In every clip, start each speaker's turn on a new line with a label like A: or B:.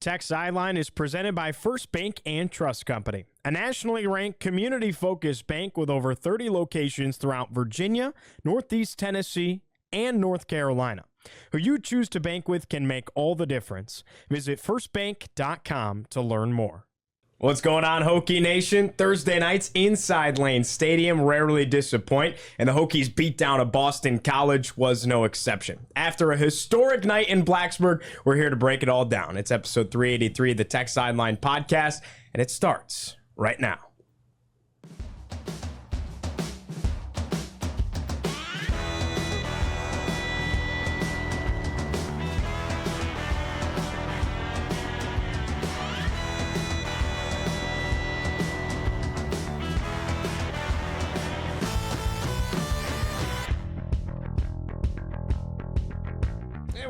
A: Tech Sideline is presented by First Bank and Trust Company, a nationally ranked community-focused bank with over 30 locations throughout Virginia, Northeast Tennessee, and North Carolina. Who you choose to bank with can make all the difference. Visit firstbank.com to learn more. What's going on, Hokie Nation? Thursday nights inside Lane Stadium rarely disappoint, and the Hokies' beatdown of Boston College was no exception. After a historic night in Blacksburg, we're here to break it all down. It's episode 383 of the Tech Sideline podcast, and it starts right now.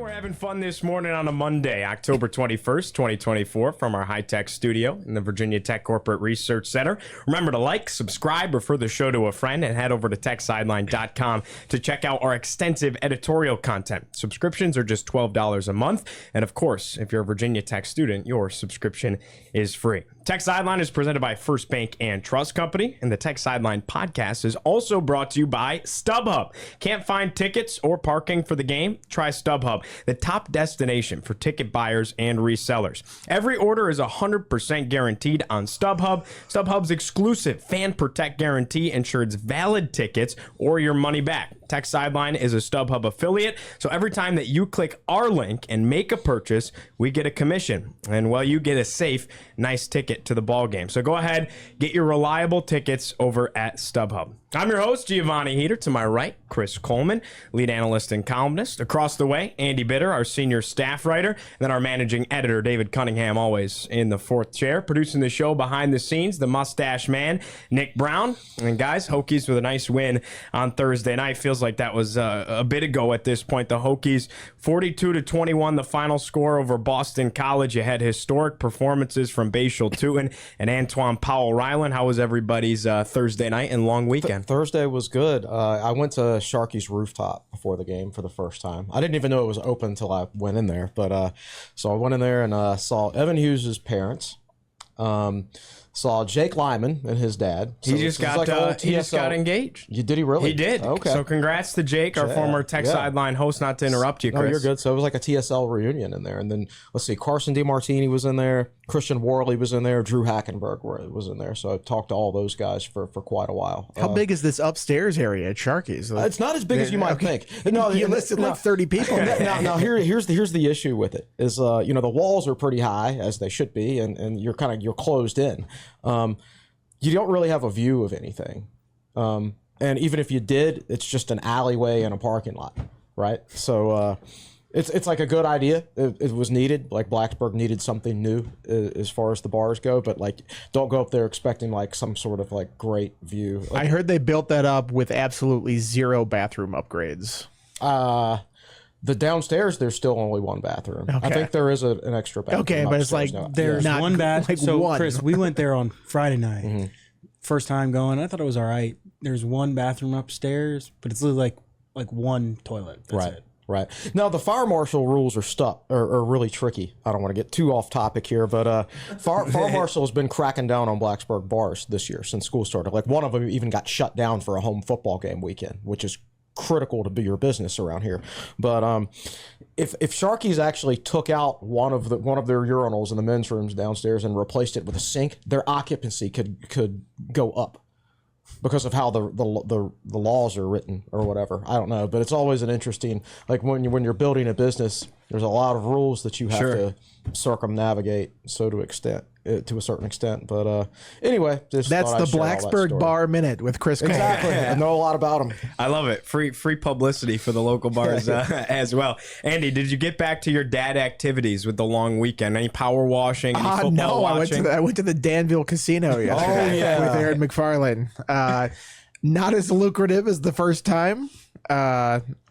A: Having fun this morning on a Monday, October 21st, 2024, from our high-tech studio in the Virginia Tech Corporate Research Center. Remember to like, subscribe, refer the show to a friend, and head over to techsideline.com to check out our extensive editorial content. Subscriptions are just $12 a month, and of course, if you're a Virginia Tech student, your subscription is free. Tech Sideline is presented by First Bank and Trust Company, and the Tech Sideline podcast is also brought to you by StubHub. Can't find tickets or parking for the game? Try StubHub, the top destination for ticket buyers and resellers. Every order is 100% guaranteed on StubHub. StubHub's exclusive Fan Protect guarantee ensures valid tickets or your money back. Tech Sideline is a StubHub affiliate, so every time that you click our link and make a purchase, we get a commission. And well, you get a safe, nice ticket to the ball game. So go ahead, get your reliable tickets over at StubHub. I'm your host, Giovanni Heater. To my right, Chris Coleman, lead analyst and columnist. Across the way, Andy Bitter, our senior staff writer. And then our managing editor, David Cunningham, always in the fourth chair. Producing the show behind the scenes, the mustache man, Nick Brown. And guys, Hokies with a nice win on Thursday night. Feels like that was a bit ago at this point. The Hokies, 42-21, the final score over Boston College. You had historic performances from Bhayshul, Tuten, and Antwaun Powell-Ryland. How was everybody's Thursday night and long weekend?
B: Thursday was good. I went to Sharky's rooftop before the game for the first time. I didn't even know it was open until I went in there. But so I went in there and saw Evan Hughes' parents. Saw Jake Lyman and his dad.
A: So he just got engaged.
B: Did he really?
A: He did.
B: Okay.
A: So congrats to Jake, our former Tech Sideline host. Not to interrupt you, Chris.
B: No, you're good. So it was like a TSL reunion in there. And then, let's see, Carson DeMartini was in there. Christian Worley was in there. Drew Hackenberg was in there. So I talked to all those guys for quite a while.
C: How big is this upstairs area at Sharky's?
B: It's not as big as you might think.
C: No, you listed like 30 people.
B: Now here's the issue with it is the walls are pretty high, as they should be, and you're closed in. You don't really have a view of anything. And even if you did, it's just an alleyway and a parking lot, right? So it's like a good idea. It was needed. Like Blacksburg needed something new as far as the bars go, but like don't go up there expecting like some sort of like great view.
C: I heard they built that up with absolutely zero bathroom upgrades.
B: The downstairs, there's still only one bathroom.
C: Okay.
B: I think there is an extra bathroom.
C: Okay, but it's like
B: now.
D: There's
C: not
D: one bathroom.
C: like
D: so,
C: one.
D: Chris, we went there on Friday night. First time going. I thought it was all right. There's one bathroom upstairs, but it's literally like one toilet. That's it.
B: Right. Now, the fire marshal rules are really tricky. I don't want to get too off topic here, but fire marshal has been cracking down on Blacksburg bars this year since school started. Like one of them even got shut down for a home football game weekend, which is critical to be your business around here. But if Sharky's actually took out one of their urinals in the men's rooms downstairs and replaced it with a sink, their occupancy could go up because of how the laws are written or whatever. I don't know, but it's always an interesting, like when you're building a business, there's a lot of rules that you have to circumnavigate to a certain extent. But anyway,
C: that's the Blacksburg Bar Minute with Chris Cole.
B: Exactly. I know a lot about them.
A: I love it. Free publicity for the local bars as well. Andy, did you get back to your dad activities with the long weekend? Any power washing? Any football watching?
C: I went to the Danville Casino yesterday with Aaron McFarlane. Not as lucrative as the first time.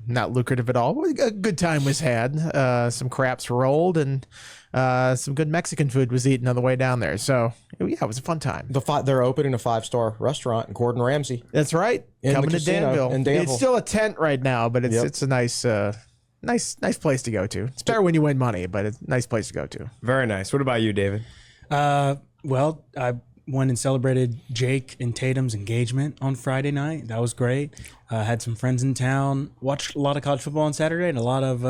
C: Not lucrative at all. A good time was had. Some craps rolled and some good Mexican food was eaten on the way down there. So yeah, it was a fun time.
B: They're opening a 5-star restaurant in Gordon Ramsay.
C: That's right. Coming to Danville. It's still a tent right now, but it's a nice nice place to go to. It's better when you win money, but it's a nice place to go to.
A: Very nice. What about you, David?
D: Well, I went and celebrated Jake and Tatum's engagement on Friday night. That was great. Had some friends in town. Watched a lot of college football on Saturday and a lot of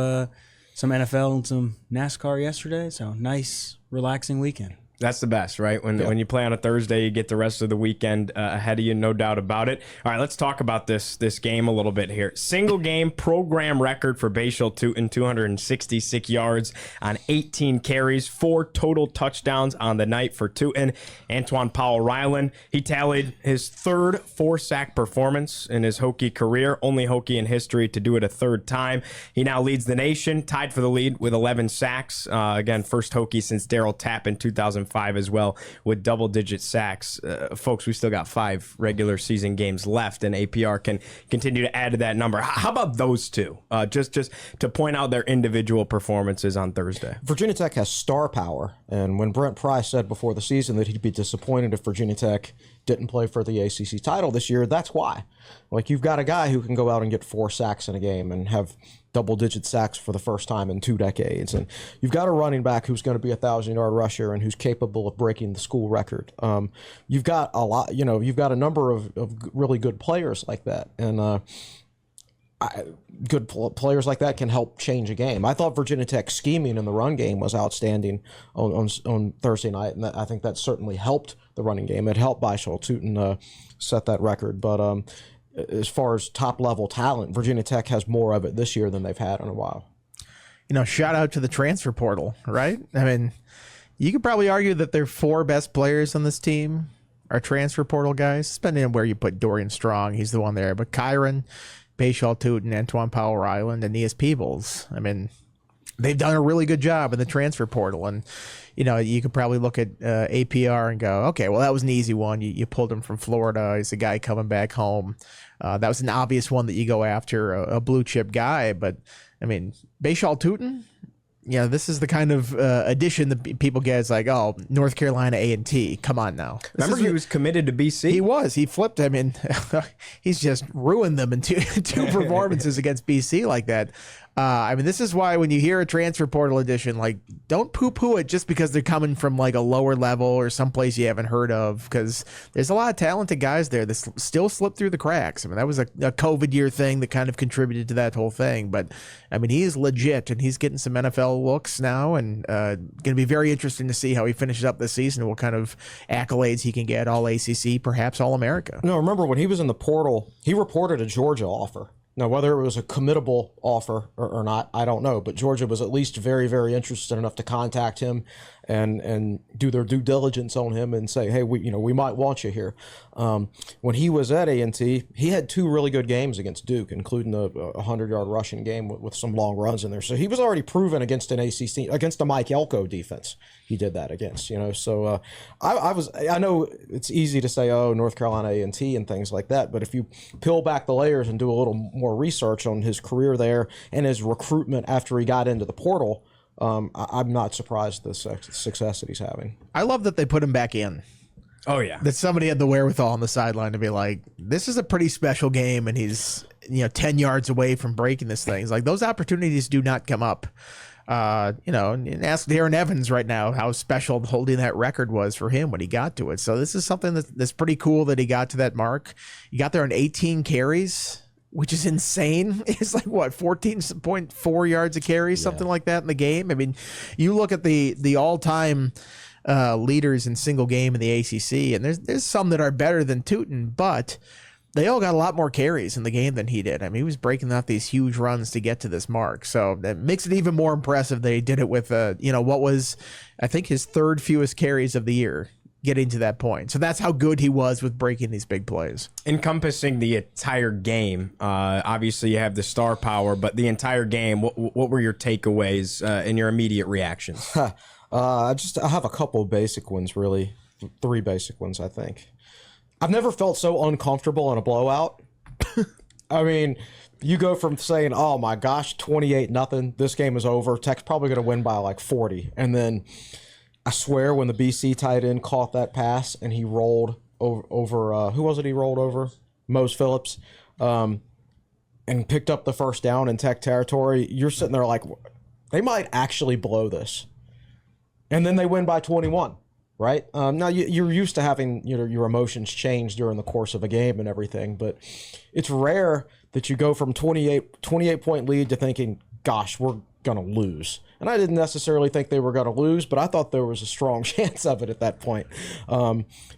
D: some NFL and some NASCAR yesterday. So nice, relaxing weekend.
A: That's the best, right? When you play on a Thursday, you get the rest of the weekend ahead of you, no doubt about it. All right, let's talk about this game a little bit here. Single game program record for Bhayshul Tuten, 266 yards on 18 carries, 4 total touchdowns on the night for Tuten. Antwaun Powell-Ryland, he tallied his third 4-sack performance in his Hokie career, only Hokie in history to do it a third time. He now leads the nation, tied for the lead with 11 sacks. Again, first Hokie since Daryl Tapp in 2005 as well with double-digit sacks. Folks, we still got 5 regular season games left, and APR can continue to add to that number. How about those two? Just to point out their individual performances on Thursday.
B: Virginia Tech has star power, and when Brent Pry said before the season that he'd be disappointed if Virginia Tech didn't play for the ACC title this year, that's why. Like, you've got a guy who can go out and get 4 sacks in a game and have double-digit sacks for the first time in 2 decades. And you've got a running back who's going to be a 1,000-yard rusher and who's capable of breaking the school record. You've got a lot, you've got a number of really good players like that. And players like that can help change a game. I thought Virginia Tech's scheming in the run game was outstanding on Thursday night, and I think that certainly helped the running game. It helped Bhayshul Tuten set that record. But as far as top-level talent, Virginia Tech has more of it this year than they've had in a while.
C: Shout out to the transfer portal, right? I mean, you could probably argue that their 4 best players on this team are transfer portal guys, depending on where you put Dorian Strong. He's the one there. But Kyron, Bhayshul Tuten, Antwaun Powell-Ryland, and Aeneas Peebles. I mean, they've done a really good job in the transfer portal. And, you could probably look at APR and go, okay, well, that was an easy one. You pulled him from Florida. He's a guy coming back home. That was an obvious one that you go after, a blue-chip guy. But, I mean, Bhayshul Tuten, this is the kind of addition that people get. It's like, oh, North Carolina A&T. Come on now.
A: Remember he was committed to BC?
C: He was. He flipped him, and he's just ruined them in two performances against BC like that. I mean, this is why when you hear a transfer portal edition, like, don't poo-poo it just because they're coming from like a lower level or someplace you haven't heard of, because there's a lot of talented guys there that still slip through the cracks. I mean, that was a COVID year thing that kind of contributed to that whole thing. But, I mean, he is legit, and he's getting some NFL looks now, and going to be very interesting to see how he finishes up this season and what kind of accolades he can get, all ACC, perhaps all America.
B: No, remember when he was in the portal, he reported a Georgia offer. Now, whether it was a committable offer or not, I don't know. But Georgia was at least very, very interested enough to contact him and do their due diligence on him and say, hey, we might want you here. When he was at A&T, he had 2 really good games against Duke, including a 100-yard rushing game with some long runs in there. So he was already proven against an ACC, against the Mike Elko defense. He did that against, So I know it's easy to say, oh, North Carolina A&T and things like that. But if you peel back the layers and do a little more research on his career there and his recruitment after he got into the portal, I'm not surprised at the success that he's having.
C: I love that they put him back in.
A: Oh, yeah.
C: That somebody had the wherewithal on the sideline to be like, this is a pretty special game, and he's 10 yards away from breaking this thing. It's like, those opportunities do not come up. And ask Darren Evans right now how special holding that record was for him when he got to it. So this is something that's pretty cool that he got to that mark. He got there on 18 carries, which is insane. It's like, what, 14.4 yards a carry, something like that in the game. I mean, you look at the all-time leaders in single game in the ACC, and there's some that are better than Tuten, but they all got a lot more carries in the game than he did. I mean, he was breaking out these huge runs to get to this mark. So that makes it even more impressive that he did it with, what was, I think, his 3rd fewest carries of the year, getting to that point. So that's how good he was with breaking these big plays. Encompassing
A: the entire game, obviously you have the star power, but the entire game, what were your takeaways and your immediate reactions?
B: I have a couple of basic ones, really. 3 basic ones, I think. I've never felt so uncomfortable in a blowout. I mean, you go from saying, oh my gosh, 28-0, this game is over. Tech's probably going to win by like 40. And then I swear when the BC tight end caught that pass and he rolled over who was it he rolled over? Mose Phillips. and picked up the first down in Tech territory, you're sitting there like, they might actually blow this. And then they win by 21, right? Now, you're used to having your emotions change during the course of a game and everything, but it's rare that you go from 28-point lead to thinking, gosh, we're going to lose. And I didn't necessarily think they were going to lose, but I thought there was a strong chance of it at that point.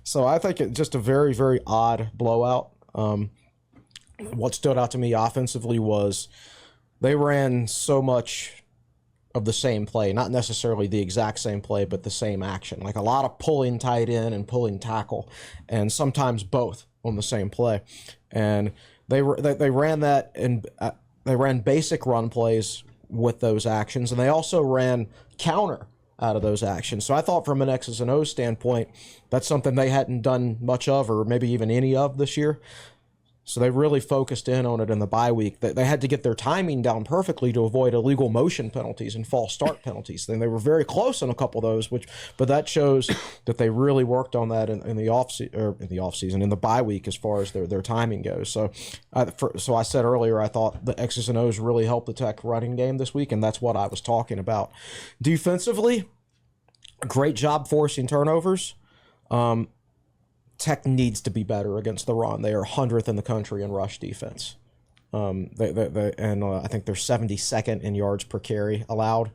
B: So I think it's just a very, very odd blowout. What stood out to me offensively was they ran so much of the same play, not necessarily the exact same play, but the same action. Like a lot of pulling tight end and pulling tackle, and sometimes both on the same play. And they ran that, and they ran basic run plays with those actions, and they also ran counter out of those actions. So I thought from an X's and O's standpoint, that's something they hadn't done much of, or maybe even any of this year. So they really focused in on it in the bye week. They had to get their timing down perfectly to avoid illegal motion penalties and false start penalties. Then they were very close on a couple of those, but that shows that they really worked on that in the offseason, in the bye week as far as their timing goes. So I said earlier, I thought the X's and O's really helped the Tech running game this week, and that's what I was talking about. Defensively, great job forcing turnovers. Tech needs to be better against the run. They are 100th in the country in rush defense. I think they're 72nd in yards per carry allowed.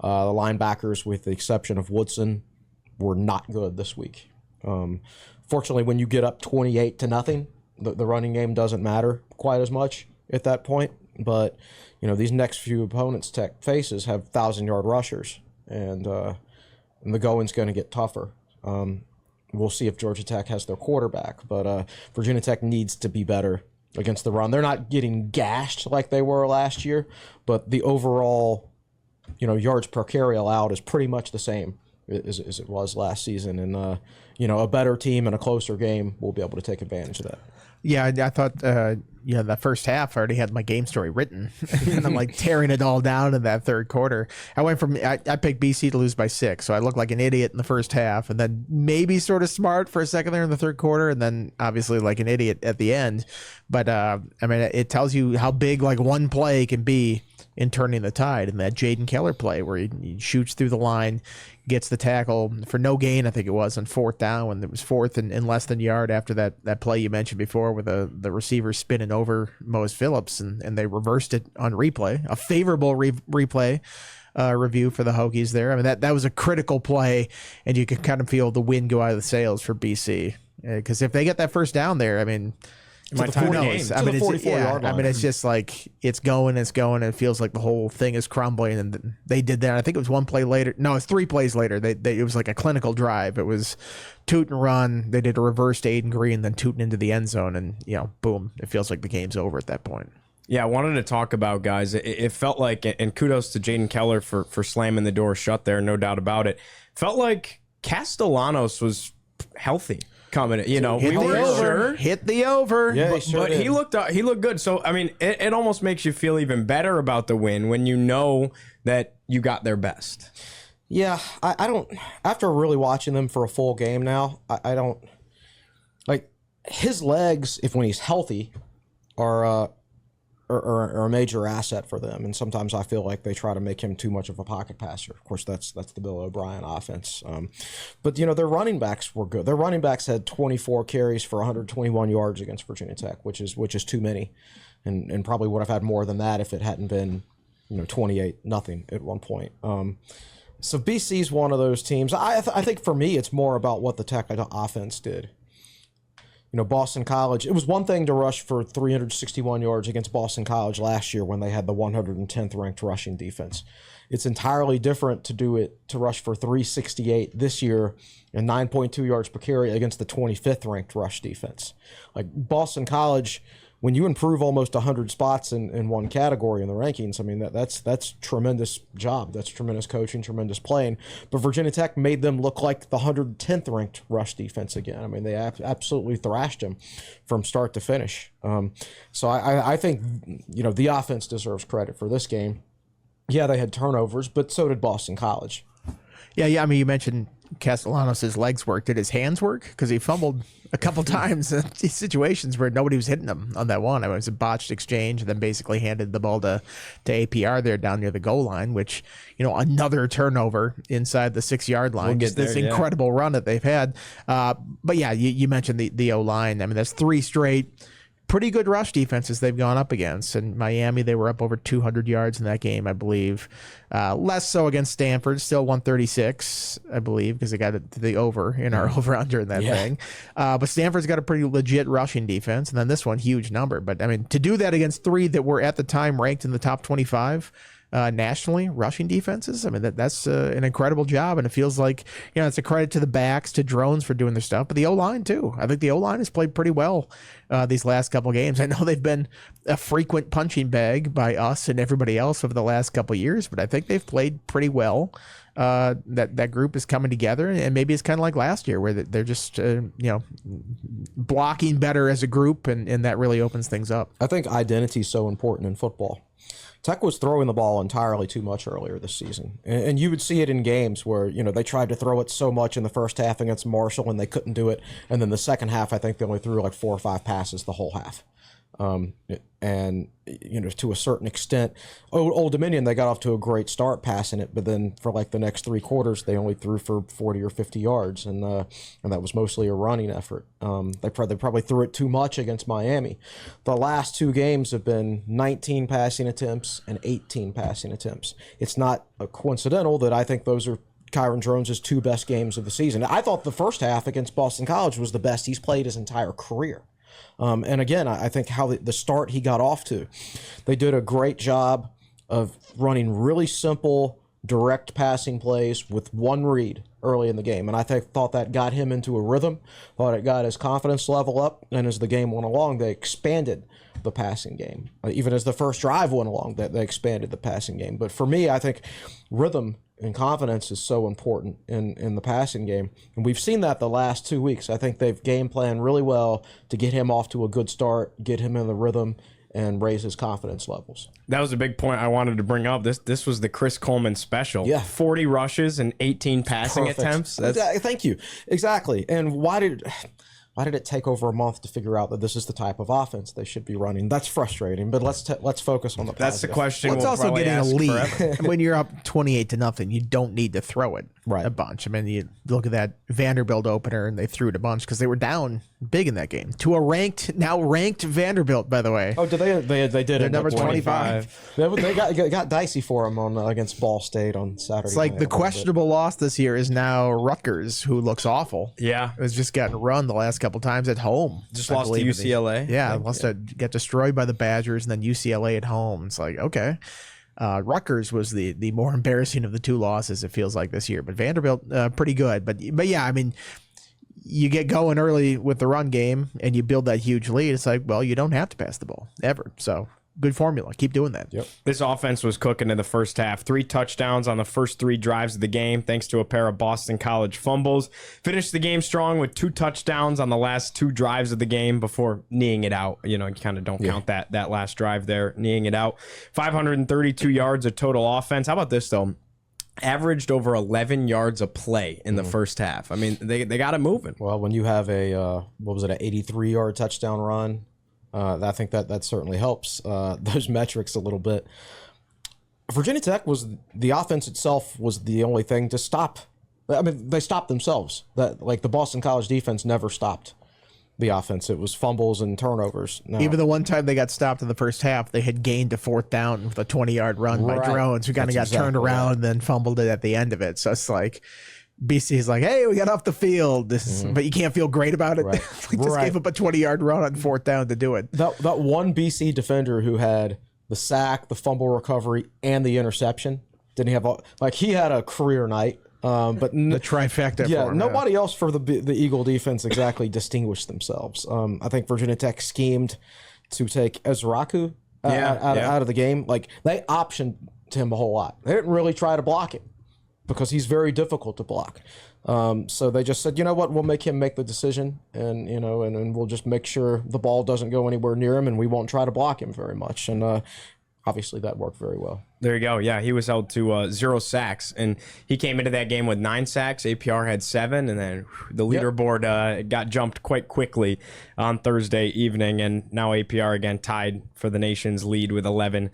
B: The linebackers, with the exception of Woodson, were not good this week. Fortunately, when you get up 28-0, the running game doesn't matter quite as much at that point. But these next few opponents Tech faces have 1,000-yard rushers, and the going's going to get tougher. We'll see if Georgia Tech has their quarterback, but Virginia Tech needs to be better against the run. They're not getting gashed like they were last year, but the overall, yards per carry allowed is pretty much the same as it was last season. And, a better team and a closer game will be able to take advantage of that.
C: Yeah, I thought, the first half I already had my game story written, and I'm like tearing it all down in that third quarter. I picked BC to lose by 6, so I looked like an idiot in the first half, and then maybe sort of smart for a second there in the third quarter, and then obviously like an idiot at the end. But it tells you how big like one play can be in turning the tide. And that Jaden Keller play where he shoots through the line, gets the tackle for no gain, I think it was, on fourth down, when it was fourth and less than a yard after that play you mentioned before, where the receiver spinning over Mose Phillips, and they reversed it on replay. A favorable replay review for the Hokies there. I mean, that was a critical play, and you could kind of feel the wind go out of the sails for BC. Because if they get that first down there, I mean,
A: the 44-yard line.
C: I mean, it's just like it's going, and it feels like the whole thing is crumbling. And they did that. I think it was one play later. No, it's 3 plays later. It was like a clinical drive. It was Tuten run. They did a reverse to Aiden Green, then Tuten into the end zone, and boom, it feels like the game's over at that point.
A: Yeah, I wanted to talk about, guys. It felt like, and kudos to Jaden Keller for slamming the door shut there, no doubt about it. Felt like Castellanos was healthy coming. We weren't sure.
C: Hit the over.
B: Yeah,
A: but he looked good. So I mean, it almost makes you feel even better about the win when you know that you got their best.
B: Yeah, I don't. After really watching them for a full game now, I don't like his legs. If when he's healthy, are a major asset for them. And sometimes I feel like they try to make him too much of a pocket passer. Of course, that's the Bill O'Brien offense. But their running backs were good. Their running backs had 24 carries for 121 yards against Virginia Tech, which is too many, and probably would have had more than that if it hadn't been 28-0 at one point. So BC's one of those teams. I think for me, it's more about what the Tech offense did. Boston College, it was one thing to rush for 361 yards against Boston College last year when they had the 110th ranked rushing defense. It's entirely different to rush for 368 this year and 9.2 yards per carry against the 25th ranked rush defense. Like Boston College, when you improve almost 100 spots in one category in the rankings, I mean, that's tremendous job. That's tremendous coaching, tremendous playing. But Virginia Tech made them look like the 110th ranked rush defense again. I mean, they absolutely thrashed them from start to finish. So I think, the offense deserves credit for this game. Yeah, they had turnovers, but so did Boston College.
C: Yeah. I mean, you mentioned Castellanos' legs work, did his hands work? Because he fumbled a couple times in these situations where nobody was hitting him on that one. I mean, it was a botched exchange, and then basically handed the ball to APR there down near the goal line, which, another turnover inside the 6-yard line.
A: We'll get
C: This
A: there, yeah.
C: incredible run that they've had. But yeah, you mentioned the O-line. I mean, that's 3 straight pretty good rush defenses they've gone up against. And Miami, they were up over 200 yards in that game, I believe. Less so against Stanford, still 136, I believe, because they got it to the over in our over-under in that thing. But Stanford's got a pretty legit rushing defense. And then this one, huge number. But, I mean, to do that against 3 that were at the time ranked in the top 25 nationally, rushing defenses, I mean, that's an incredible job. And it feels like, it's a credit to the backs, to drones for doing their stuff, but the O-line too. I think the O-line has played pretty well these last couple games. I know they've been a frequent punching bag by us and everybody else over the last couple of years, but I think they've played pretty well. That group is coming together, and maybe it's kind of like last year where they're just blocking better as a group, and that really opens things up.
B: I think identity is so important in football. Tech was throwing the ball entirely too much earlier this season. And you would see it in games where, they tried to throw it so much in the first half against Marshall and they couldn't do it. And then the second half, I think they only threw like 4 or 5 passes the whole half. And to a certain extent, Old Dominion, they got off to a great start passing it, but then for like the next 3 quarters, they only threw for 40 or 50 yards, and that was mostly a running effort. They probably threw it too much against Miami. The last 2 games have been 19 passing attempts and 18 passing attempts. It's not coincidental that I think those are Kyron Jones' 2 best games of the season. I thought the first half against Boston College was the best he's played his entire career. And again, I think how the start he got off to, they did a great job of running really simple, direct passing plays with one read early in the game. And I thought that got him into a rhythm, thought it got his confidence level up. And as the game went along, they expanded the passing game. Even as the first drive went along, they expanded the passing game. But for me, I think rhythm and confidence is so important in the passing game. And we've seen that the last 2 weeks. I think they've game planned really well to get him off to a good start, get him in the rhythm, and raise his confidence levels.
A: That was a big point I wanted to bring up. This was the Chris Coleman special.
B: Yeah.
A: 40 rushes and 18 passing
B: Perfect.
A: attempts.
B: Thank you. Exactly. And why did it take over a month to figure out that this is the type of offense they should be running? That's frustrating, but let's focus on the positive.
A: That's the question.
C: Well, it's
A: we'll
C: also
A: probably
C: getting a
A: ask
C: lead.
A: forever.
C: When you're up 28-0, you don't need to throw it a bunch. I mean, you look at that Vanderbilt opener, and they threw it a bunch because they were down big in that game to a now ranked Vanderbilt, by the way.
B: Oh, did they did it?
C: Number 25.
B: They got dicey for him on against Ball State on Saturday.
C: It's like
B: night
C: the questionable loss this year is now Rutgers, who looks awful.
A: Yeah.
C: It was just gotten run the last couple times at home.
A: Just
C: I
A: lost to
C: believe.
A: UCLA.
C: Yeah, lost to get destroyed by the Badgers, and then UCLA at home. It's like, okay. Rutgers was the more embarrassing of the 2 losses, it feels like, this year. But Vanderbilt, pretty good. But yeah, I mean, you get going early with the run game and you build that huge lead. It's like, well, you don't have to pass the ball ever. So good formula. Keep doing that.
B: Yep.
A: This offense was cooking in the first half. 3 touchdowns on the first 3 drives of the game, thanks to a pair of Boston College fumbles. Finished the game strong with 2 touchdowns on the last 2 drives of the game before kneeing it out. You kind of don't count that last drive there, kneeing it out. 532 yards of total offense. How about this, though? Averaged over 11 yards a play in the first half. I mean, they got it moving.
B: Well, when you have an 83-yard touchdown run, I think that certainly helps those metrics a little bit. Virginia Tech the offense itself was the only thing to stop. I mean, they stopped themselves. The Boston College defense never stopped the offense. It was fumbles and turnovers. No.
C: Even the one time they got stopped in the first half, they had gained a 4th down with a 20-yard run by Drones, who kind of got turned around and then fumbled it at the end of it. So it's like BC's like, hey, we got off the field, but you can't feel great about it.
B: Right.
C: Just gave up a 20-yard run on 4th down to do it.
B: That one BC defender who had the sack, the fumble recovery, and the interception, didn't he have he had a career night. But
C: the trifecta.
B: Yeah,
C: for him,
B: nobody else for the Eagle defense exactly distinguished themselves. I think Virginia Tech schemed to take Ezraku out of the game. They optioned him a whole lot. They didn't really try to block him because he's very difficult to block. So they just said, you know what, we'll make him make the decision, and and we'll just make sure the ball doesn't go anywhere near him, and we won't try to block him very much. And obviously that worked very well.
A: There you go. Yeah, he was held to 0 sacks, and he came into that game with 9 sacks. APR had 7, and then the leaderboard got jumped quite quickly on Thursday evening, and now APR again tied for the nation's lead with 11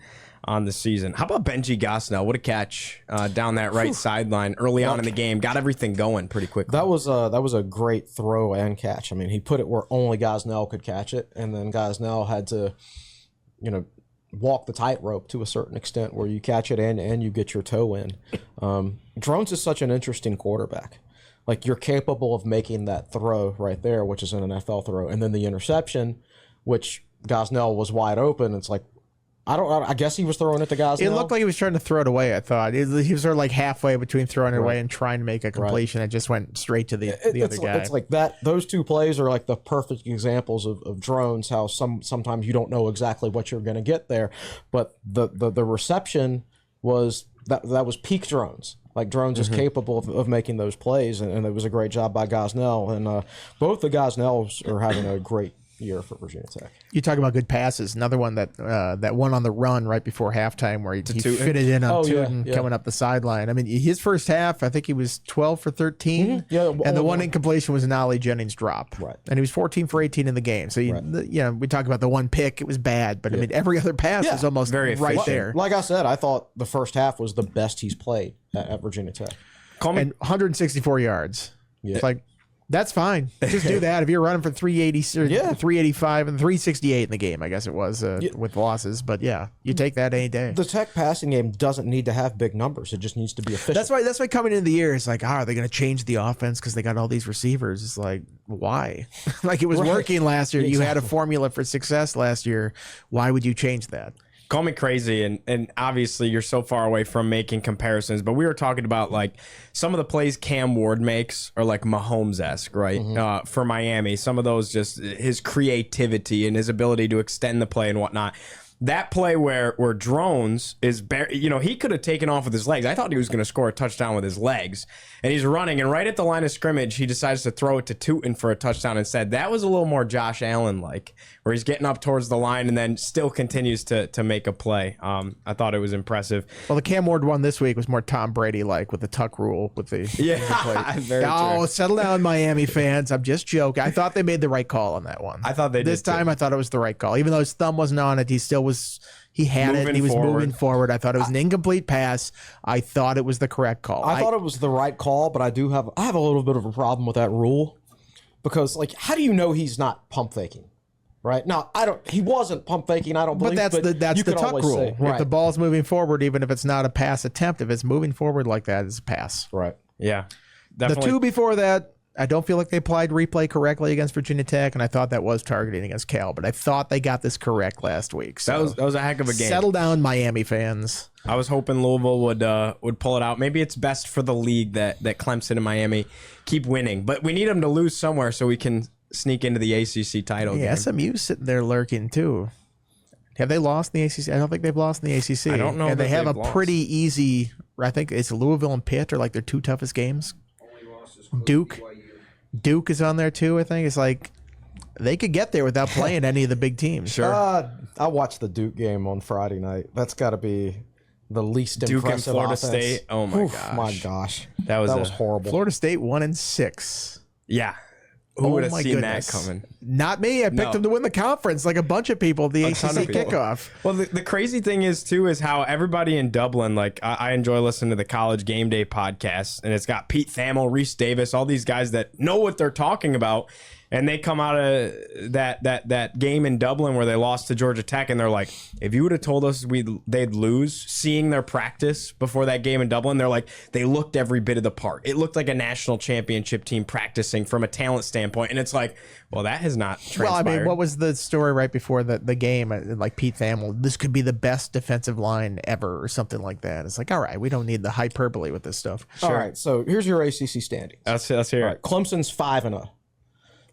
A: on the season. How about Benji Gosnell? What a catch down that right sideline early on in the game. Got everything going pretty quickly.
B: That was a great throw and catch. I mean, he put it where only Gosnell could catch it, and then Gosnell had to, walk the tightrope to a certain extent where you catch it and you get your toe in. Drones is such an interesting quarterback. Like, you're capable of making that throw right there, which is an NFL throw, and then the interception, which Gosnell was wide open. It's like, I guess he was throwing it to Gosnell.
C: It looked like he was trying to throw it away, I thought. He was sort of like halfway between throwing it away and trying to make a completion. It just went straight to the other guy.
B: It's like that. Those two plays are like the perfect examples of drones, how sometimes you don't know exactly what you're going to get there. But the reception was that was peak drones. Like, drones is capable of making those plays, and it was a great job by Gosnell. And both the Gosnells are having a great year for Virginia Tech.
C: You talk about good passes. Another one that one on the run right before halftime where he fitted in on Tuten coming up the sideline. I mean, his first half, I think he was 12 for 13.
B: Yeah,
C: and the one incompletion was an Ollie Jennings drop.
B: Right.
C: And he was 14 for 18 in the game. So, we talk about the one pick. It was bad. But, I mean, every other pass was almost
A: very
C: right
A: efficient.
C: there.
B: Like I said, I thought the first half was the best he's played at Virginia Tech.
C: And 164 yards.
B: Yeah.
C: It's like, that's fine. Just do that. If you're running for 380, 385, and 368 in the game, I guess it was with losses. But you take that any day.
B: The Tech passing game doesn't need to have big numbers. It just needs to be efficient.
C: That's why coming into the year, it's like, are they going to change the offense because they got all these receivers? It's like, why? Like, it was working last year.
B: Exactly.
C: You had a formula for success last year. Why would you change that?
A: Call me crazy, and obviously you're so far away from making comparisons, but we were talking about, like, some of the plays Cam Ward makes are like Mahomes-esque, right? For Miami, some of those, just his creativity and his ability to extend the play and whatnot. That play where Drones is, he could have taken off with his legs. I thought he was going to score a touchdown with his legs. And he's running, and right at the line of scrimmage, he decides to throw it to Tuten for a touchdown instead. That was a little more Josh Allen-like, where he's getting up towards the line and then still continues to make a play. I thought it was impressive.
C: Well, the Cam Ward one this week was more Tom Brady-like with the tuck rule. With the
A: Very true.
C: Settle down, Miami fans. I'm just joking. I thought they made the right call on that one.
A: I thought they did
C: this time.
A: too.
C: I thought it was the right call, even though his thumb wasn't on it. He still was. He had it. And he was moving forward. I thought it was an incomplete pass. I thought it was the correct call.
B: I thought it was the right call, but I have a little bit of a problem with that rule, because, like, how do you know he's not pump faking? Right? Now, he wasn't pump faking, I don't believe.
C: But that's the tuck rule.
B: Say,
C: If the ball's moving forward, even if it's not a pass attempt, if it's moving forward like that, it's a pass.
B: Right.
A: Yeah, definitely.
C: The two before that, I don't feel like they applied replay correctly against Virginia Tech, and I thought that was targeting against Cal, but I thought they got this correct last week. So
A: that was a heck of a game.
C: Settle down, Miami fans.
A: I was hoping Louisville would pull it out. Maybe it's best for the league that Clemson and Miami keep winning, but we need them to lose somewhere so we can sneak into the ACC title game.
C: SMU's sitting there lurking too. Have they lost in the ACC? I don't think they've lost in the ACC.
A: I don't know.
C: And they have a
A: lost.
C: pretty easy. I think it's Louisville and Pitt are like their two toughest games. Duke is on there too. I think it's like they could get there without playing any of the big teams.
A: Sure.
B: I watched the Duke game on Friday night. That's got to be the least
A: Duke and
B: impressive
A: Florida
B: offense.
A: State. Oh my
B: Oof,
A: gosh.
B: my gosh.
A: That was
B: horrible.
C: Florida State 1-6.
A: Yeah. Who would have
C: my
A: seen
C: goodness.
A: that coming?
C: Not me. I picked them to win the conference, like a bunch of people. The
A: ton
C: ACC
A: of people.
C: kickoff.
A: Well, the crazy thing is how everybody in Dublin, like I enjoy listening to the College Game Day podcast, and it's got Pete Thamel, Reese Davis, all these guys that know what they're talking about. And they come out of that game in Dublin where they lost to Georgia Tech, and they're like, if you would have told us they'd lose, seeing their practice before that game in Dublin, they're like, they looked every bit of the part. It looked like a national championship team practicing from a talent standpoint. And it's like, well, that has not transpired.
C: Well, I mean, what was the story right before the game? Like Pete Thamel, this could be the best defensive line ever or something like that. It's like, all right, we don't need the hyperbole with this stuff.
B: All right, so here's your ACC standings.
A: Let's hear
B: All right, Clemson's 5-0.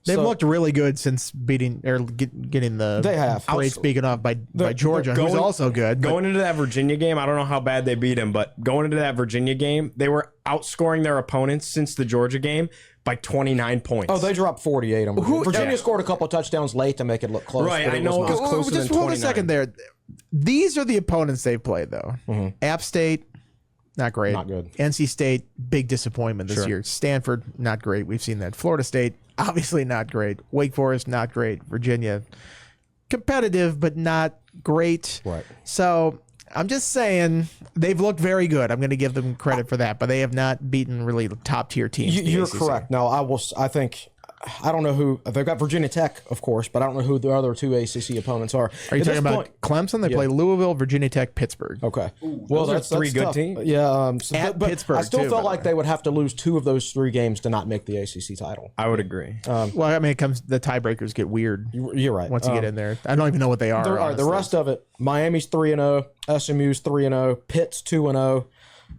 C: They've
B: So-
C: looked really good since beating or getting the
B: They have.
C: parade speaking off by Georgia, who's also good. but-
A: Going into that Virginia game, I don't know how bad they beat him, but going into that Virginia game, they were outscoring their opponents since the Georgia game by 29 points.
B: Oh, they dropped 48 on Virginia. Virginia scored a couple touchdowns late to make it look close.
A: Right,
B: but
A: I
B: it
A: know
B: was
A: it was
B: not.
A: closer
C: Just
A: than
C: hold a
A: 29.
C: second there. These are the opponents they've played, though. App State, not great.
B: Not good.
C: NC State, big disappointment this year. Stanford, not great. We've seen that. Florida State, obviously not great. Wake Forest, not great. Virginia, competitive, but not great.
B: Right.
C: So I'm just saying they've looked very good. I'm going to give them credit for that, but they have not beaten really top tier teams. in the
B: You're
C: ACC.
B: correct. Now, I don't know who they've got. Virginia Tech, of course, but I don't know who the other two ACC opponents are.
C: Are you talking about Clemson? They play Louisville, Virginia Tech, Pittsburgh.
B: Okay.
A: Well, that's three good
B: tough.
A: teams.
B: Yeah.
C: At
B: but
C: Pittsburgh,
B: I still
C: too, by
B: felt
C: the
B: like
C: way.
B: they would have to lose 2 of those 3 games to not make the ACC title.
A: I would agree.
C: Well, I mean, the tiebreakers get weird
B: You're right.
C: once you get in there. I don't even know what they are.
B: All right, the
C: honestly.
B: rest of it: Miami's 3-0, SMU's 3-0, Pitt's 2-0,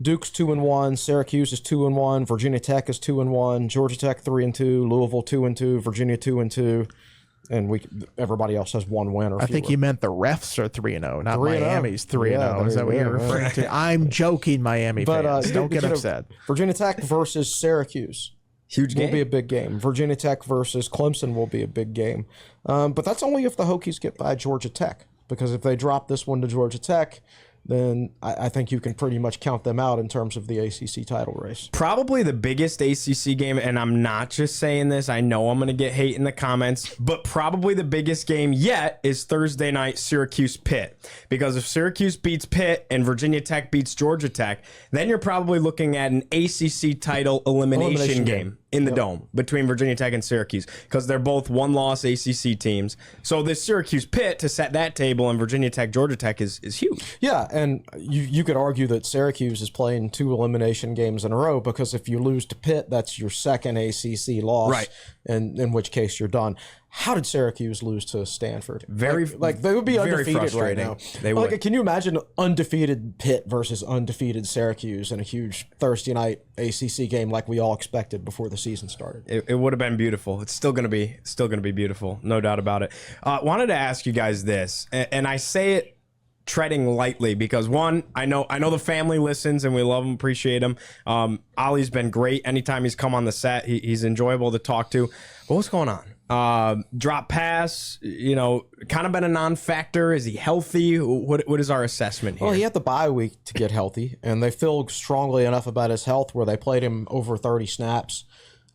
B: Duke's 2-1, Syracuse is 2-1, Virginia Tech is 2-1, Georgia Tech 3-2, Louisville 2-2, Virginia 2-2, and everybody else has 1 win or
C: I think
B: fewer.
C: you meant the refs are 3-0, not
B: 3-0.
C: Miami's 3-0.
B: Yeah,
C: Is that what
B: yeah,
C: you're referring to? I'm joking, Miami fans. Don't get upset.
B: Virginia Tech versus Syracuse
A: Huge
B: will
A: game.
B: be a big game. Virginia Tech versus Clemson will be a big game. But that's only if the Hokies get by Georgia Tech, because if they drop this one to Georgia Tech, then I think you can pretty much count them out in terms of the ACC title race.
A: Probably the biggest ACC game, and I'm not just saying this. I know I'm going to get hate in the comments, but probably the biggest game yet is Thursday night Syracuse-Pitt. Because if Syracuse beats Pitt and Virginia Tech beats Georgia Tech, then you're probably looking at an ACC title elimination game in the Dome between Virginia Tech and Syracuse, because they're both one-loss ACC teams. So this Syracuse-Pitt to set that table, and Virginia Tech-Georgia Tech is huge.
B: Yeah, and you could argue that Syracuse is playing 2 elimination games in a row, because if you lose to Pitt, that's your second ACC loss,
A: Right.
B: and in which case you're done. How did Syracuse lose to Stanford?
A: Very-
B: like they would be
A: very
B: undefeated right
A: frustrating.
B: now.
A: They
B: like,
A: would.
B: can you imagine undefeated Pitt versus undefeated Syracuse in a huge Thursday night ACC game like we all expected before the season started?
A: It would have been beautiful. It's still gonna be beautiful, no doubt about it. Wanted to ask you guys this, and I say it treading lightly because one, I know the family listens and we love him, appreciate him. Ollie's been great. Anytime he's come on the set, he's enjoyable to talk to. But what's going on? Drop pass, kind of been a non-factor. Is he healthy? What is our assessment here?
B: Well, he had the bye week to get healthy, and they feel strongly enough about his health where they played him over 30 snaps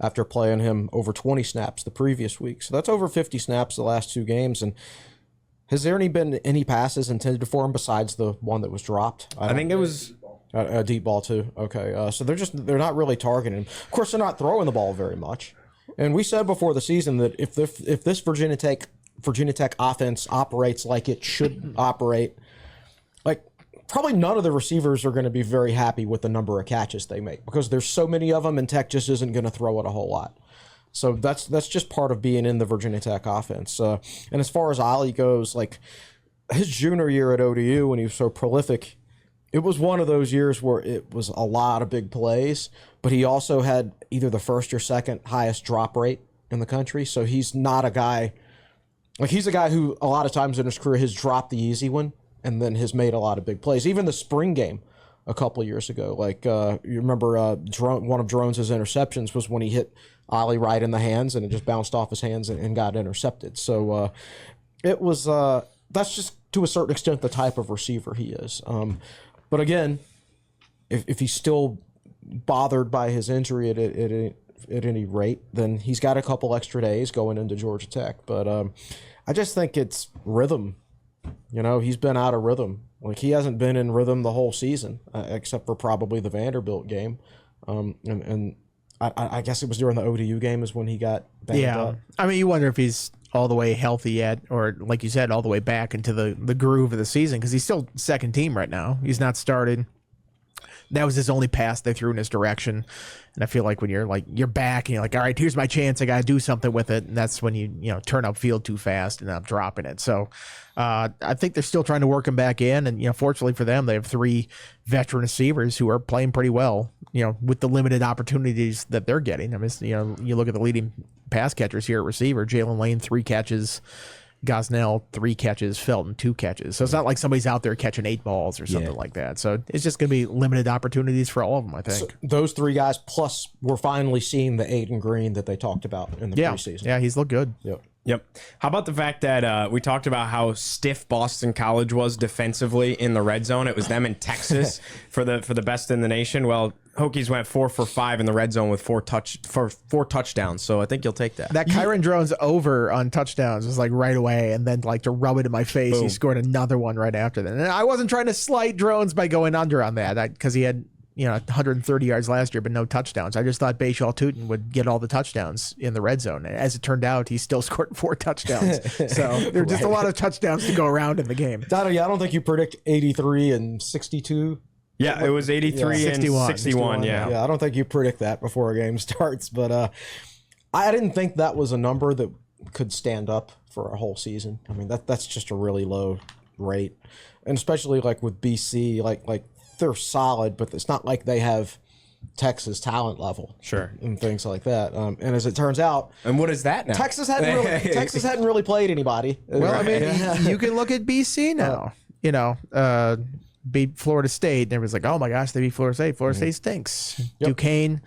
B: after playing him over 20 snaps the previous week. So that's over 50 snaps the last 2 games. And has there been any passes intended for him besides the one that was dropped?
A: I think it was
B: a deep ball too. Okay, so they're not really targeting him. Of course, they're not throwing the ball very much. And we said before the season that if this Virginia Tech offense operates like it should operate, like probably none of the receivers are going to be very happy with the number of catches they make, because there's so many of them, and Tech just isn't going to throw it a whole lot. So that's just part of being in the Virginia Tech offense. And as far as Ollie goes, like his junior year at ODU when he was so prolific, it was one of those years where it was a lot of big plays, but he also had either the first or second highest drop rate in the country. So he's not a guy, like he's a guy who a lot of times in his career has dropped the easy one and then has made a lot of big plays. Even the spring game a couple of years ago, like you remember one of Drones' interceptions was when he hit Ollie right in the hands and it just bounced off his hands and got intercepted. So it was, that's just to a certain extent the type of receiver he is. But again, if he's still bothered by his injury at any rate, then he's got a couple extra days going into Georgia Tech. But I just think it's rhythm. He's been out of rhythm. Like he hasn't been in rhythm the whole season, except for probably the Vanderbilt game. And I guess it was during the ODU game is when he got banged up.
C: I mean, you wonder if he's all the way healthy yet, or like you said, all the way back into the groove of the season, because he's still second team right now. He's not started. That was his only pass they threw in his direction. And I feel like when you're back and you're like, all right, here's my chance, I got to do something with it. And that's when you turn upfield too fast and I'm dropping it. So I think they're still trying to work him back in. And, fortunately for them, they have 3 veteran receivers who are playing pretty well, with the limited opportunities that they're getting. I mean, you look at the leading pass catchers here at receiver. Jalen Lane, 3 catches. Gosnell, 3 catches. Felton, 2 catches. So it's not like somebody's out there catching 8 balls or something like that. So it's just going to be limited opportunities for all of them, I think.
B: So those 3 guys, plus we're finally seeing the Aiden Green that they talked about in the preseason.
C: Yeah, he's looked good.
A: Yep. How about the fact that we talked about how stiff Boston College was defensively in the red zone? It was them in Texas for the best in the nation. Well, Hokies went 4 for 5 in the red zone with 4 touchdowns. So I think you'll take that.
C: That Kyron Drones over on touchdowns was like right away, and then like to rub it in my face, Boom. He scored another one right after that. And I wasn't trying to slight Drones by going under on that because he had 130 yards last year, but no touchdowns. I just thought Bhayshul Tuten would get all the touchdowns in the red zone. As it turned out, he still scored 4 touchdowns. So there were just a lot of touchdowns to go around in the game.
B: Donnie, I don't think you predict 83 and 62.
A: Yeah, it was 83 and 61. Yeah,
B: I don't think you predict that before a game starts. But I didn't think that was a number that could stand up for a whole season. I mean, that's just a really low rate, and especially like with BC, like they're solid, but it's not like they have Texas talent level, and things like that. And as it turns out,
A: and what is that now?
B: Texas hadn't really played anybody.
C: Well, I mean, you can look at BC now. Beat Florida State, and everyone's like, "Oh my gosh, they beat Florida State. Florida State stinks." Duquesne,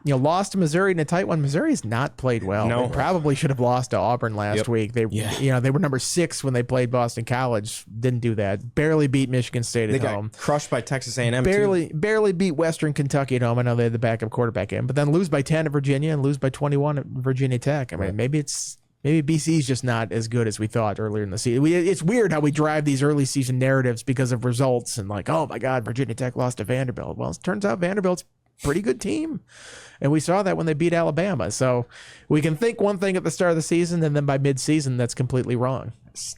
C: lost to Missouri in a tight one. Missouri's not played well.
A: No.
C: They probably should have lost to Auburn last week. They, they were number 6 when they played Boston College. Didn't do that. Barely beat Michigan State at home.
A: Got crushed by Texas A&M.
C: Barely beat Western Kentucky at home. I know they had the backup quarterback in, but then lose by 10 at Virginia and lose by 21 at Virginia Tech. I mean, maybe BC's just not as good as we thought earlier in the season. It's weird how we drive these early season narratives because of results and like, oh my God, Virginia Tech lost to Vanderbilt. Well, it turns out Vanderbilt's a pretty good team. And we saw that when they beat Alabama. So we can think one thing at the start of the season, and then by mid-season, that's completely wrong.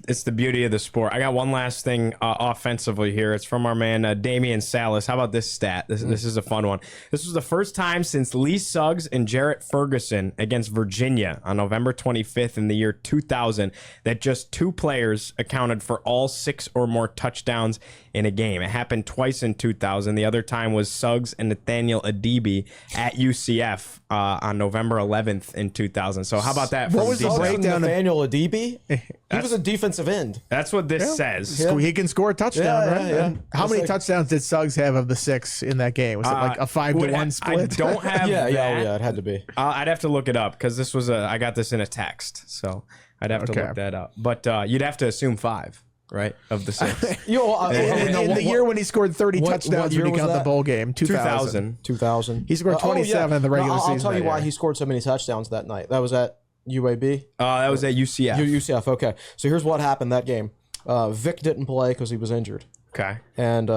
A: It's the beauty of the sport. I got one last thing offensively here. It's from our man Damian Salas. How about this stat? This is a fun one. This was the first time since Lee Suggs and Jarrett Ferguson against Virginia on November 25th in the year 2000 that just 2 players accounted for all 6 or more touchdowns in a game. It happened twice in 2000. The other time was Suggs and Nathaniel Adibi at UCF on November 11th in 2000. So how about that?
B: What was the breakdown? Nathaniel Adibi? He was a defensive end.
A: That's what this says.
C: Yeah. He can score a touchdown, right?
B: Yeah.
C: How many touchdowns did Suggs have of the 6 in that game? Was it like a 5-1 split?
A: I don't have that.
B: Yeah, it had to be.
A: I'd have to look it up because this was I got this in a text, so I'd have to look that up. But you'd have to assume 5. Right, of the 6.
C: In the year when he scored 30 touchdowns when he got the bowl game, 2000.
B: He
C: scored 27 in the regular season.
B: I'll tell you why he scored so many touchdowns that night. That was at UAB?
A: That was at UCF.
B: UCF, okay. So here's what happened that game. Vic didn't play because he was injured.
A: Okay.
B: And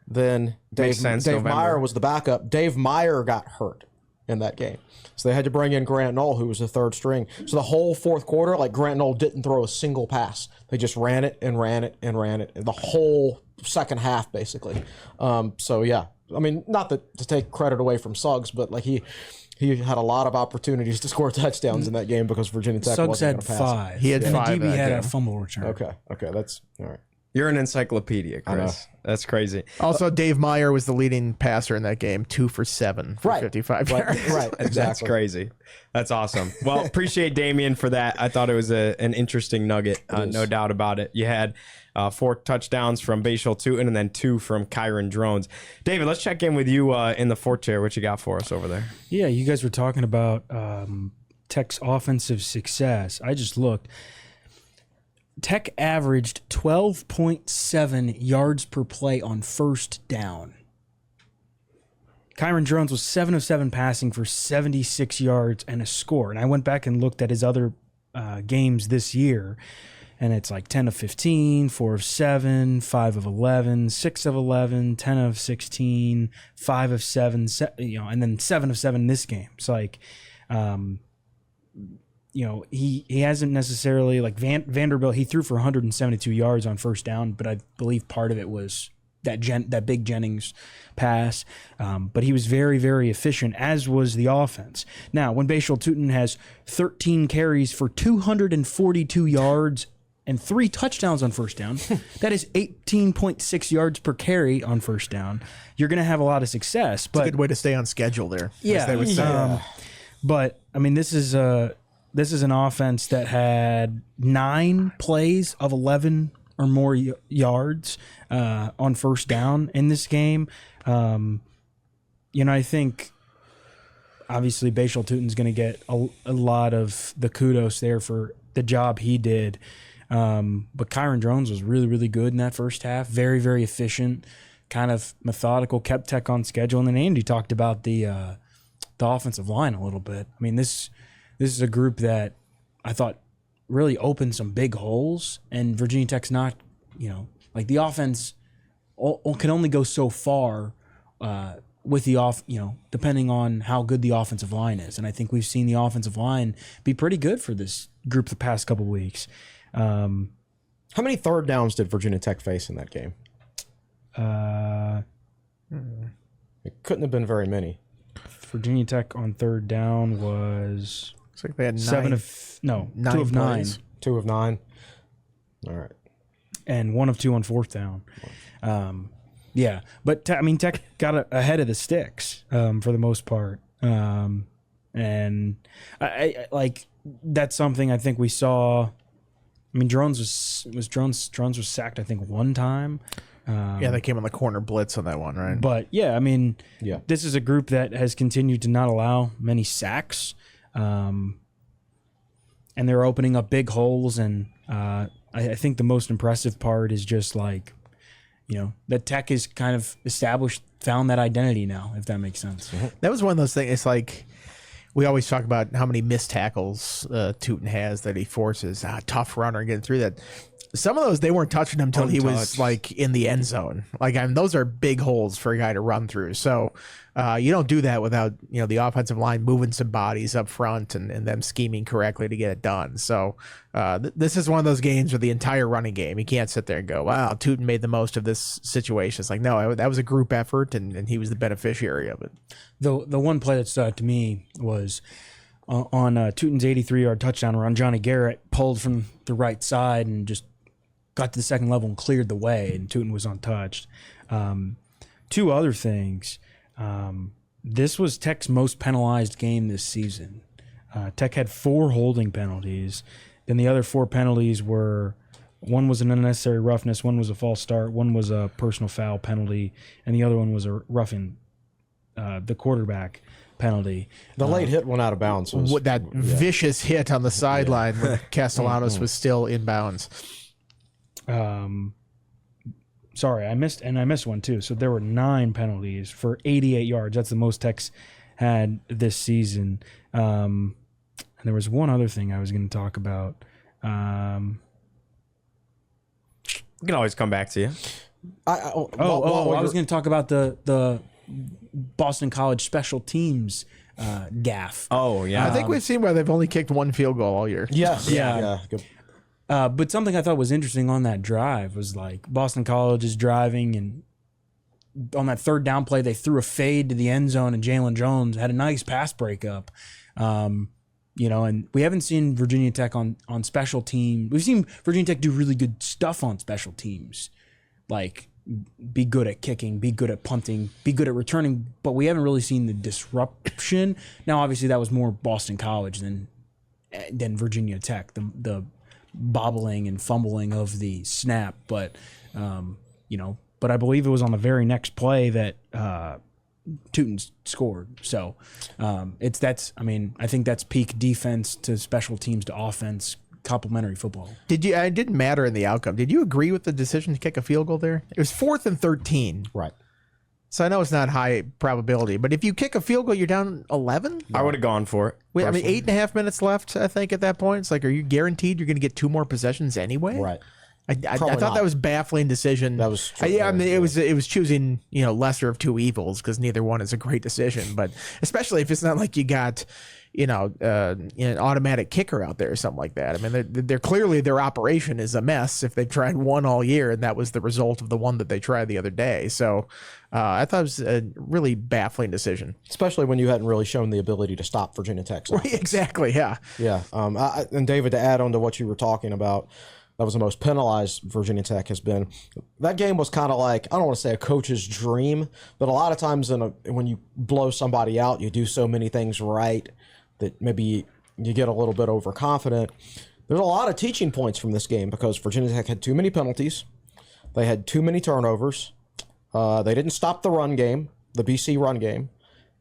B: then Dave Meyer was the backup. Dave Meyer got hurt in that game. So they had to bring in Grant Knoll, who was the 3rd string. So the whole 4th quarter, like Grant Knoll didn't throw a single pass. They just ran it and ran it and ran it the whole second half, basically. So yeah, I mean, not to take credit away from Suggs, but like he had a lot of opportunities to score touchdowns in that game because Virginia Tech wasn't going to pass.
D: Suggs had 5.
C: He had 5.
D: DB had a fumble return.
B: Okay, that's all right.
A: You're an encyclopedia, Chris. That's crazy.
C: Also, Dave Meyer was the leading passer in that game, 2 for 7 for 55 yards.
B: Right, exactly.
A: That's crazy. That's awesome. Well, appreciate Damian for that. I thought it was an interesting nugget, no doubt about it. You had 4 touchdowns from Bhayshul Tuten and then 2 from Kyron Drones. David, let's check in with you in the fort chair. What you got for us over there?
D: Yeah, you guys were talking about Tech's offensive success. I just looked. Tech averaged 12.7 yards per play on first down. Kyron Drones was 7 of 7 passing for 76 yards and a score. And I went back and looked at his other games this year, and it's like 10 of 15, 4 of 7, 5 of 11, 6 of 11, 10 of 16, 5 of 7, and then 7 of 7 this game. It's like, he hasn't necessarily, like Vanderbilt, he threw for 172 yards on first down, but I believe part of it was that big Jennings pass. But he was very, very efficient, as was the offense. Now, when Bhayshul Tuten has 13 carries for 242 yards and 3 touchdowns on first down, that is 18.6 yards per carry on first down. You're going to have a lot of success. But
C: it's a good way to stay on schedule there.
D: Yeah. But I mean, this is an offense that had 9 plays of 11 or more yards on first down in this game. I think obviously Bhayshul Tuten's going to get a lot of the kudos there for the job he did. But Kyron Drones was really, really good in that first half. Very, very efficient, kind of methodical, kept Tech on schedule. And then Andy talked about the offensive line a little bit. I mean, this is a group that I thought really opened some big holes, and Virginia Tech's not, like the offense can only go so far with the depending on how good the offensive line is. And I think we've seen the offensive line be pretty good for this group the past couple weeks.
B: How many third downs did Virginia Tech face in that game? It couldn't have been very many.
D: Virginia Tech on third down was
C: Looks like they had
D: 2 of 9.
C: plays.
B: 2 of 9. All right.
D: And 1 of 2 on fourth down. Yeah, but Tech got ahead of the sticks for the most part, and I like that's something I think we saw. I mean, Drones was sacked, I think, 1 time.
C: Yeah, they came on the corner blitz on that one, right?
D: But yeah, I mean,
B: Yeah.
D: this is a group that has continued to not allow many sacks, and they're opening up big holes. And I think the most impressive part is just like, that Tech is kind of found that identity now, if that makes sense.
C: That was one of those things. It's like we always talk about how many missed tackles Tuten has that he forces. Tough runner getting through that. Some of those, they weren't touching him until he was like in the end zone. Like, I mean, those are big holes for a guy to run through. So you don't do that without, the offensive line moving some bodies up front and them scheming correctly to get it done. So this is one of those games where the entire running game, you can't sit there and go, wow, Tuten made the most of this situation. It's like, no, that was a group effort, and he was the beneficiary of it.
D: The one play that stood out to me was on Tuten's 83-yard touchdown run. Johnny Garrett pulled from the right side and just got to the second level and cleared the way, and Tuten was untouched. 2 other things. This was Tech's most penalized game this season. Tech had 4 holding penalties. Then the other 4 penalties were, one was an unnecessary roughness, one was a false start, one was a personal foul penalty, and the other one was a roughing the quarterback penalty.
B: The late hit went out of bounds.
C: That vicious hit on the sideline when Castellanos was still inbounds.
D: Sorry, I missed one too. So there were 9 penalties for 88 yards. That's the most Tech's had this season. And there was one other thing I was going to talk about.
A: We can always come back to you.
D: I was going to talk about the Boston College special teams gaff.
A: Oh yeah,
C: I think we've seen where they've only kicked 1 field goal all year.
B: Yes.
D: Yeah.
B: Good.
D: But something I thought was interesting on that drive was like Boston College is driving, and on that third down play, they threw a fade to the end zone, and Jalen Jones had a nice pass breakup. And we haven't seen Virginia Tech on special teams. We've seen Virginia Tech do really good stuff on special teams, like be good at kicking, be good at punting, be good at returning, but we haven't really seen the disruption. Now, obviously, that was more Boston College than Virginia Tech, the bobbling and fumbling of the snap, but but I believe it was on the very next play that Tuten scored. So I think that's peak defense to special teams to offense, complementary football.
C: It didn't matter in the outcome. Did you agree with the decision to kick a field goal there? It was 4th and 13.
B: Right.
C: So I know it's not high probability, but if you kick a field goal, you're down 11?
A: I would have gone for it.
C: Wait, 8.5 minutes left, I think, at that point. It's like, are you guaranteed you're going to get 2 more possessions anyway?
B: Right.
C: I thought
B: not.
C: that was a baffling decision.
B: That was true.
C: it was choosing lesser of 2 evils, because neither one is a great decision. But especially if it's not like you got an automatic kicker out there or something like that. I mean, they're clearly, their operation is a mess if they've tried one all year, and that was the result of the one that they tried the other day. So I thought it was a really baffling decision.
B: Especially when you hadn't really shown the ability to stop Virginia Tech.
C: Exactly, yeah.
B: Yeah. And David, to add on to what you were talking about, that was the most penalized Virginia Tech has been. That game was kind of like, I don't want to say a coach's dream, but a lot of times when you blow somebody out, you do so many things right that maybe you get a little bit overconfident. There's a lot of teaching points from this game because Virginia Tech had too many penalties. They had too many turnovers. They didn't stop the run game, the BC run game.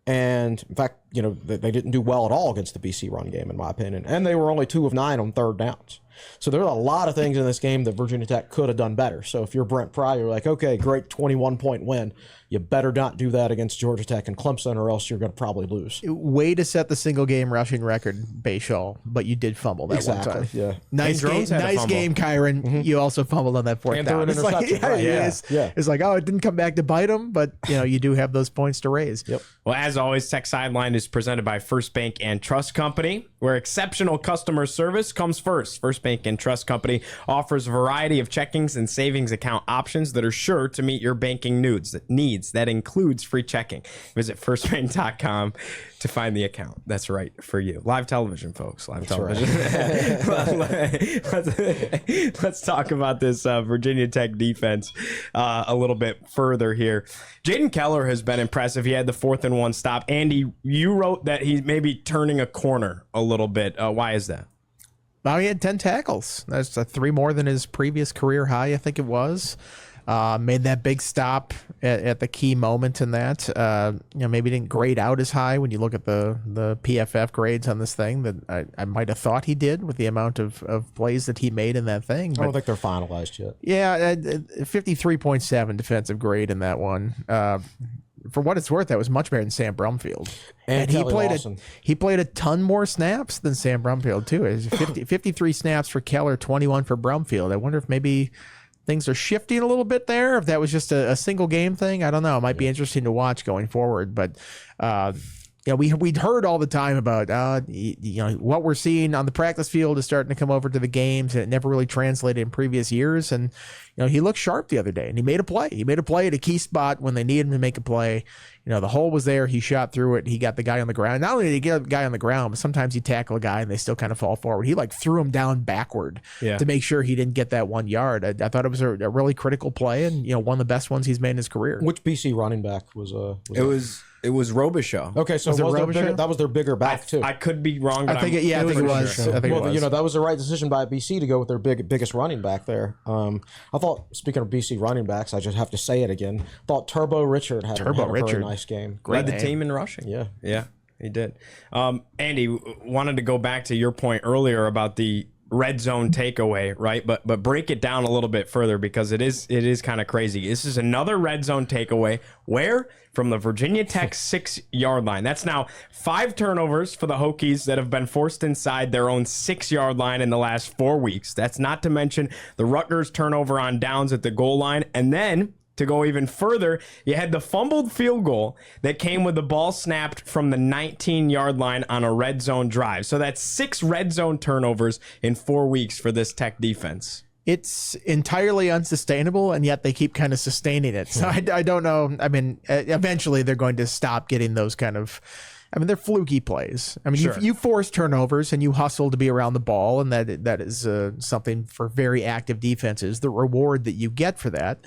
B: And in fact, they didn't do well at all against the BC run game, in my opinion. And they were only 2 of 9 on third downs. So there are a lot of things in this game that Virginia Tech could have done better. So if you're Brent Pry, you're like, okay, great 21-point win. You better not do that against Georgia Tech and Clemson, or else you're going to probably lose.
C: Way to set the single game rushing record, Bhayshul, but you did fumble that one time.
B: Yeah.
C: Nice game, Kyron.
B: Mm-hmm.
C: You also fumbled on that fourth down.
B: It's like,
C: it's like, oh, it didn't come back to bite him, but you do have those points to raise.
B: Yep.
A: Well, as always, Tech Sideline is presented by First Bank and Trust Company, where exceptional customer service comes first. First Bank and Trust Company offers a variety of checkings and savings account options that are sure to meet your banking needs. That includes free checking. Visit firstbank.com to find the account that's right for you. Live television, folks. Live television. Right. Let's talk about this Virginia Tech defense a little bit further here. Jaden Keller has been impressive. He had the 4th and 1 stop. Andy, you wrote that he may be turning a corner a little bit. Why is that?
C: Well, he had 10 tackles. That's 3 more than his previous career high, I think it was. Made that big stop at the key moment in that. Maybe didn't grade out as high when you look at the PFF grades on this thing that I might have thought he did with the amount of plays that he made in that thing. But,
B: I don't think they're finalized yet.
C: Yeah, 53.7 defensive grade in that one. For what it's worth, that was much better than Sam Brumfield.
B: And
C: he played a ton more snaps than Sam Brumfield, too. It was 53 snaps for Keller, 21 for Brumfield. I wonder if maybe things are shifting a little bit there. If that was just a single game thing, I don't know. It might be interesting to watch going forward. But we'd heard all the time about what we're seeing on the practice field is starting to come over to the games, and it never really translated in previous years. And he looked sharp the other day, and he made a play. He made a play at a key spot when they needed him to make a play. The hole was there. He shot through it. He got the guy on the ground. Not only did he get a guy on the ground, but sometimes you tackle a guy and they still kind of fall forward. He threw him down backward to make sure he didn't get that 1 yard. I thought it was a really critical play, and one of the best ones he's made in his career.
B: Which BC running back was
A: It was Robichaud.
B: Okay, so that was their bigger back too.
A: I could be wrong, but
C: I think it was.
B: Sure. That was the right decision by BC to go with their biggest running back there. I thought, speaking of BC running backs, I just have to say it again. Thought Turbo Richard had a very nice game.
A: Led the team in rushing. Yeah, he did. Andy, wanted to go back to your point earlier about the red zone takeaway, right? But break it down a little bit further, because it is kind of crazy. This is another red zone takeaway. Where? From the Virginia Tech 6-yard line. That's now 5 turnovers for the Hokies that have been forced inside their own 6-yard line in the last 4 weeks. That's not to mention the Rutgers turnover on downs at the goal line. And then, to go even further, you had the fumbled field goal that came with the ball snapped from the 19-yard line on a red zone drive. So that's 6 red zone turnovers in 4 weeks for this Tech defense.
C: It's entirely unsustainable, and yet they keep kind of sustaining it. So I don't know. I mean, eventually they're going to stop getting those kind of... they're fluky plays.
A: Sure.
C: You force turnovers and you hustle to be around the ball, and that is something for very active defenses, the reward that you get for that.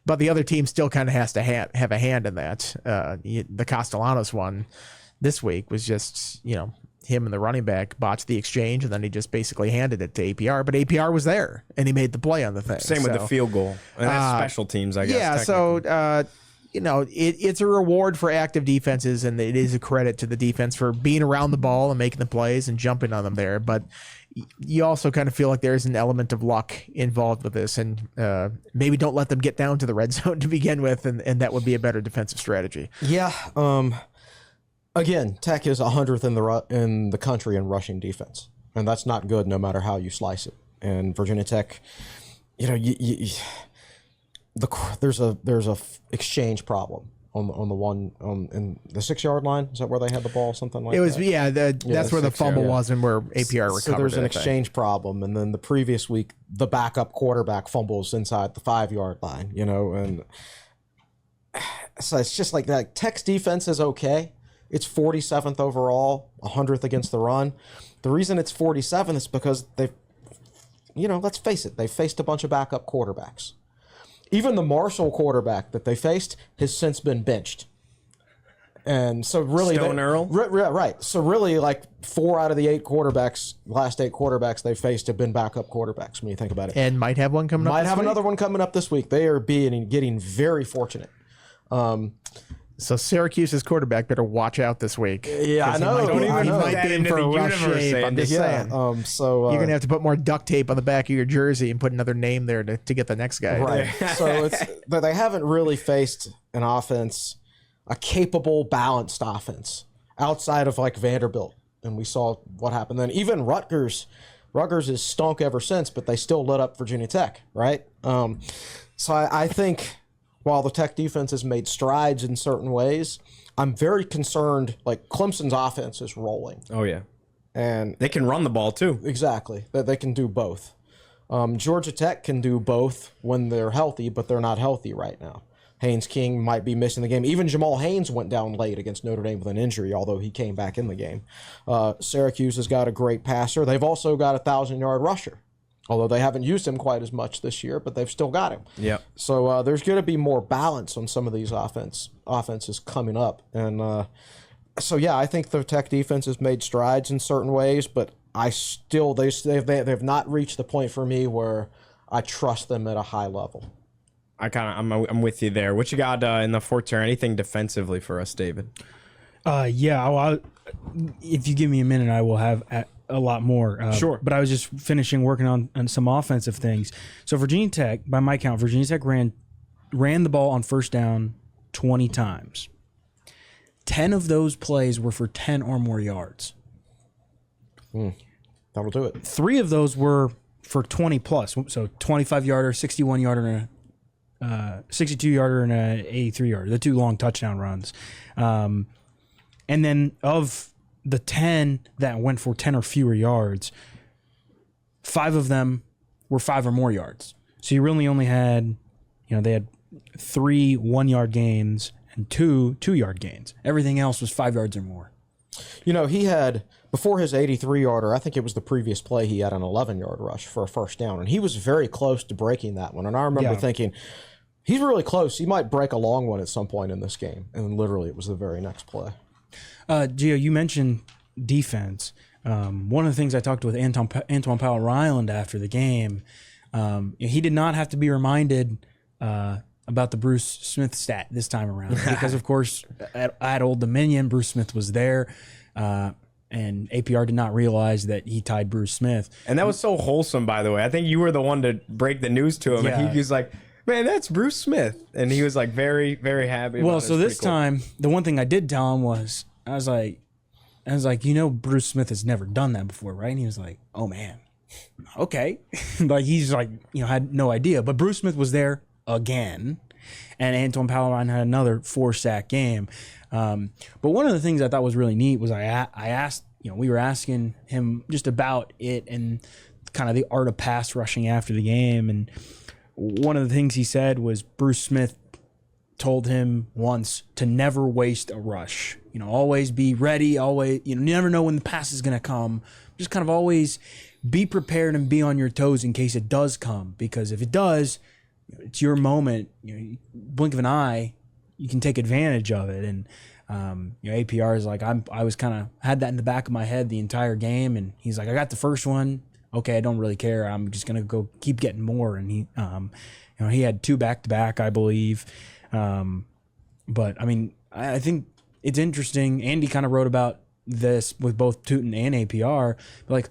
C: But the other team still kind of has to have a hand in that. The Castellanos one this week was just, him and the running back botched the exchange, and then he just basically handed it to APR. But APR was there, and he made the play on the thing.
A: Same with the field goal. And that's special teams, I guess.
C: Yeah, so... it's a reward for active defenses, and it is a credit to the defense for being around the ball and making the plays and jumping on them there. But you also kind of feel like there's an element of luck involved with this, and maybe don't let them get down to the red zone to begin with, and that would be a better defensive strategy.
B: Yeah. Again, Tech is 100th in the country in rushing defense, and that's not good no matter how you slice it. And Virginia Tech, there's a exchange problem on the one in the 6-yard line. Is that where they had the ball? Something like that.
C: It was that's where the fumble was, and where APR recovered.
B: So there's an exchange problem, and then the previous week the backup quarterback fumbles inside the 5-yard line. And so it's just like that. Tech's defense is okay. It's 47th overall, 100th against the run. The reason it's 47th is because let's face it, they've faced a bunch of backup quarterbacks. Even the Marshall quarterback that they faced has since been benched. And so really,
A: Stone Earl?
B: Right. So really, like 4 out of the 8 quarterbacks, last 8 quarterbacks they faced have been backup quarterbacks when you think about it.
C: And might have one coming up.
B: Might have another one coming up this week. They are getting very fortunate.
C: So Syracuse's quarterback better watch out this week.
B: Yeah, I know.
A: Don't even
C: He
A: put
C: might
A: that
C: be in
A: into
C: for
A: the
C: a rough
A: universe,
C: shape. I'm
A: Andy.
C: just saying.
B: So
C: You're gonna have to put more duct tape on the back of your jersey and put another name there to get the next guy.
B: right. So but they haven't really faced an offense, a capable, balanced offense outside of like Vanderbilt, and we saw what happened then. Even Rutgers has stunk ever since, but they still lit up Virginia Tech, right? So I think while the Tech defense has made strides in certain ways, I'm very concerned. Like Clemson's offense is rolling.
A: Oh, yeah.
B: And
A: They can run the ball, too.
B: exactly, that they can do both. Georgia Tech can do both when they're healthy, but they're not healthy right now. Haynes King might be missing the game. Even Jamal Haynes went down late against Notre Dame with an injury, although he came back in the game. Syracuse has got a great passer. They've also got a 1,000-yard rusher, although they haven't used him quite as much this year, but they've still got him.
A: Yep.
B: So there's going to be more balance on some of these offenses coming up. And so, yeah, I think the Tech defense has made strides in certain ways, but they've not reached the point for me where I trust them at a high level.
A: I'm with you there. What you got in the Fort Terre? Anything defensively for us, David?
D: Yeah. If you give me a minute, I will have a lot more.
A: Sure.
D: But I was just finishing working on some offensive things. So Virginia Tech, by my count, Virginia Tech ran the ball on first down 20 times. 10 of those plays were for 10 or more yards.
B: That'll do it.
D: 3 of those were for 20 plus. So 25-yarder, 61-yarder, and a 62-yarder and a 83-yarder. The 2 long touchdown runs. And then of the 10 that went for 10 or fewer yards, 5 of them were 5 or more yards. So you really only had, they had 3 1-yard gains and 2 2-yard gains. Everything else was 5 yards or more.
B: He had, before his 83-yarder, I think it was the previous play, he had an 11-yard rush for a first down, and he was very close to breaking that one. And I remember thinking, he's really close. He might break a long one at some point in this game. And literally, it was the very next play.
D: Gio, you mentioned defense. One of the things I talked with Antwaun Powell-Ryland after the game, he did not have to be reminded about the Bruce Smith stat this time around because, of course, at Old Dominion, Bruce Smith was there, and APR did not realize that he tied Bruce Smith.
A: And that was so wholesome, by the way. I think you were the one to break the news to him, and he was like, man, that's Bruce Smith. And he was like very, very happy.
D: Well, so this time, the one thing I did tell him was, I was like, Bruce Smith has never done that before, right? And he was like, oh man, okay. Like he's like, had no idea. But Bruce Smith was there again, and Antwaun Powell-Ryland had another 4-sack game. But one of the things I thought was really neat was I asked, we were asking him just about it and kind of the art of pass rushing after the game. And one of the things he said was Bruce Smith told him once to never waste a rush. Always be ready. Always, you never know when the pass is going to come. Just kind of always be prepared and be on your toes in case it does come. Because if it does, it's your moment. Blink of an eye, you can take advantage of it. And APR is like, I was kind of had that in the back of my head the entire game. And he's like, I got the first one. Okay, I don't really care. I'm just gonna go keep getting more. And he, he had 2 back-to-back, I believe. But I mean, I think it's interesting. Andy kind of wrote about this with both Tuten and APR. But like,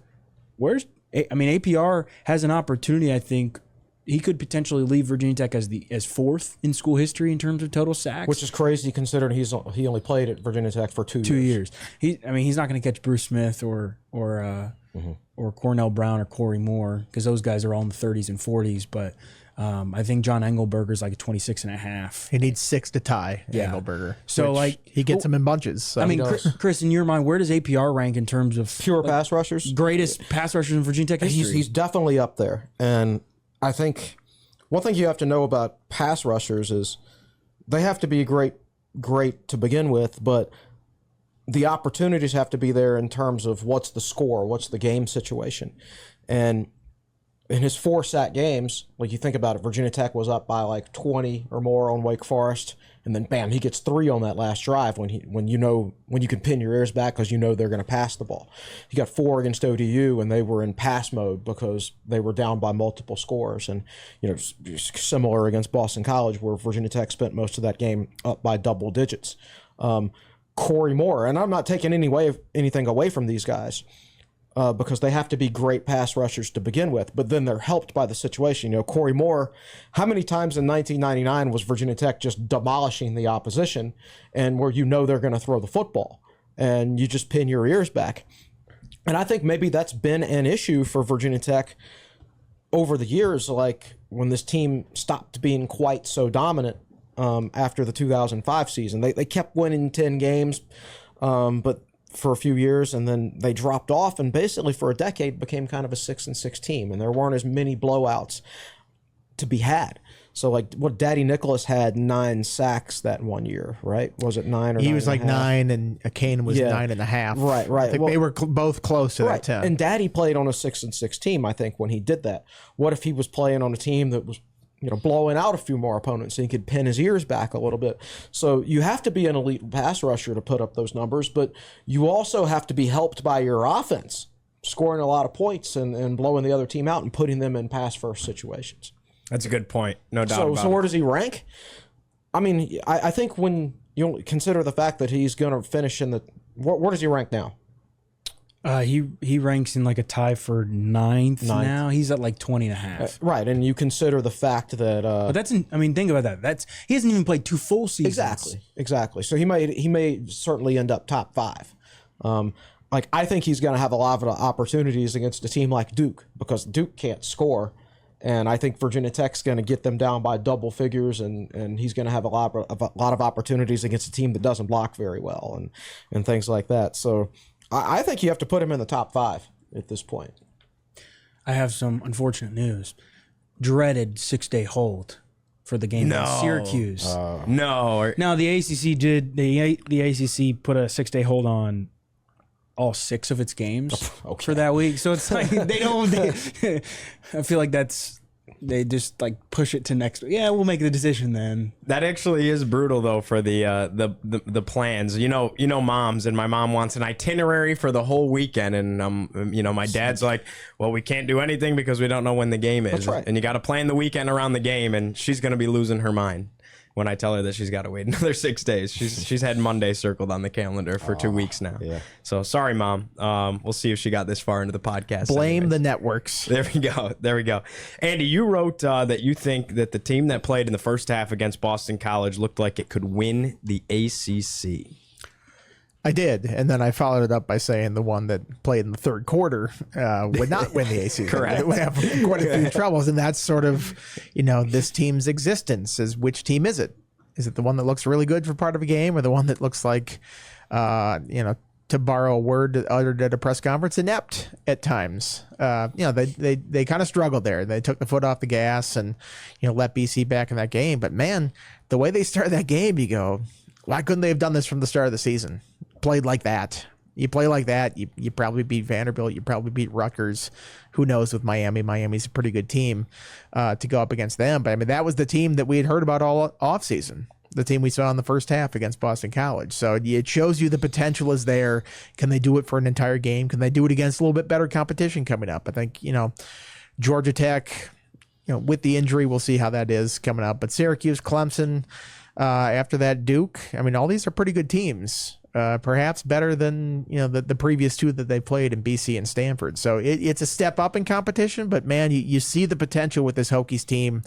D: APR has an opportunity. I think he could potentially leave Virginia Tech as 4th in school history in terms of total sacks,
B: which is crazy considering he only played at Virginia Tech for 2 years.
D: He's not going to catch Bruce Smith or Cornell Brown or Corey Moore because those guys are all in the 30s and 40s. But I think John Engelberger's like a 26.5.
C: He needs 6 to tie Engelberger.
D: So like
C: he gets them in bunches. So
D: I mean, Chris, in your mind, where does APR rank in terms of
B: pure pass rushers?
D: Greatest pass rushers in Virginia Tech history?
B: He's definitely up there. And I think one thing you have to know about pass rushers is they have to be great to begin with, but the opportunities have to be there in terms of what's the score, what's the game situation. And in his 4 sack games, like you think about it, Virginia Tech was up by like 20 or more on Wake Forest, and then bam, he gets 3 on that last drive when you can pin your ears back because you know they're going to pass the ball. He got 4 against ODU, and they were in pass mode because they were down by multiple scores, and similar against Boston College, where Virginia Tech spent most of that game up by double digits. Corey Moore, and I'm not taking anything away from these guys. Because they have to be great pass rushers to begin with, but then they're helped by the situation. Corey Moore, how many times in 1999 was Virginia Tech just demolishing the opposition and where they're going to throw the football and you just pin your ears back? And I think maybe that's been an issue for Virginia Tech over the years, like when this team stopped being quite so dominant after the 2005 season. They kept winning 10 games, but for a few years, and then they dropped off and basically for a decade became kind of a 6-6 team, and there weren't as many blowouts to be had. So like what Daddy Nicholas had 9 sacks that one year, right? Was it 9 or
C: he
B: 9
C: was like 9 and Kane was 9.5.
B: Right.
C: I think they were both close to that 10.
B: And Daddy played on a 6-6 team, I think, when he did that. What if he was playing on a team that was blowing out a few more opponents, and he could pin his ears back a little bit? So you have to be an elite pass rusher to put up those numbers, but you also have to be helped by your offense, scoring a lot of points and blowing the other team out and putting them in pass-first situations.
A: That's a good point. No doubt about it.
B: So where does he rank? I mean, I think when you consider the fact that he's going to finish in the... Where does he rank now?
D: He ranks in like a tie for ninth now. He's at like 20.5.
B: Right, and you consider the fact that...
D: but think about that. He hasn't even played 2 full seasons.
B: Exactly. So he may certainly end up top 5. I think he's going to have a lot of opportunities against a team like Duke, because Duke can't score, and I think Virginia Tech's going to get them down by double figures, and he's going to have a lot of opportunities against a team that doesn't block very well and things like that. So I think you have to put him in the top 5 at this point.
D: I have some unfortunate news. Dreaded 6-day hold for the game against Syracuse.
A: No,
D: the ACC did. The ACC put a 6-day hold on all 6 of its games for that week. So it's like I feel like they just like push it to next week. Yeah, we'll make the decision then.
A: That actually is brutal though for the plans. Moms, and my mom wants an itinerary for the whole weekend, and my dad's like, well, we can't do anything because we don't know when the game is.
B: That's right.
A: And you got to plan the weekend around the game, and she's going to be losing her mind when I tell her that she's got to wait another 6 days. She's had Monday circled on the calendar for 2 weeks now.
B: Yeah.
A: So sorry, Mom. We'll see if she got this far into the podcast.
C: Blame the networks.
A: There we go. Andy, you wrote that you think that the team that played in the first half against Boston College looked like it could win the ACC.
C: I did, and then I followed it up by saying the one that played in the third quarter would not win the ACC.
A: Correct.
C: It would have quite a few troubles, and that's sort of, this team's existence is which team is it? Is it the one that looks really good for part of a game, or the one that looks like, to borrow a word uttered at a press conference, inept at times? They kind of struggled there. They took the foot off the gas and let BC back in that game. But man, the way they started that game, you go, why couldn't they have done this from the start of the season? Played like that. You play like that, you probably beat Vanderbilt, you probably beat Rutgers. Who knows with Miami? Miami's a pretty good team to go up against them. But I mean, that was the team that we had heard about all offseason. The team we saw in the first half against Boston College. So it shows you the potential is there. Can they do it for an entire game? Can they do it against a little bit better competition coming up? I think, Georgia Tech, with the injury, we'll see how that is coming up. But Syracuse, Clemson, after that, Duke. I mean, all these are pretty good teams. Perhaps better than the previous 2 that they played in BC and Stanford. So it's a step up in competition, but man, you see the potential with this Hokies team.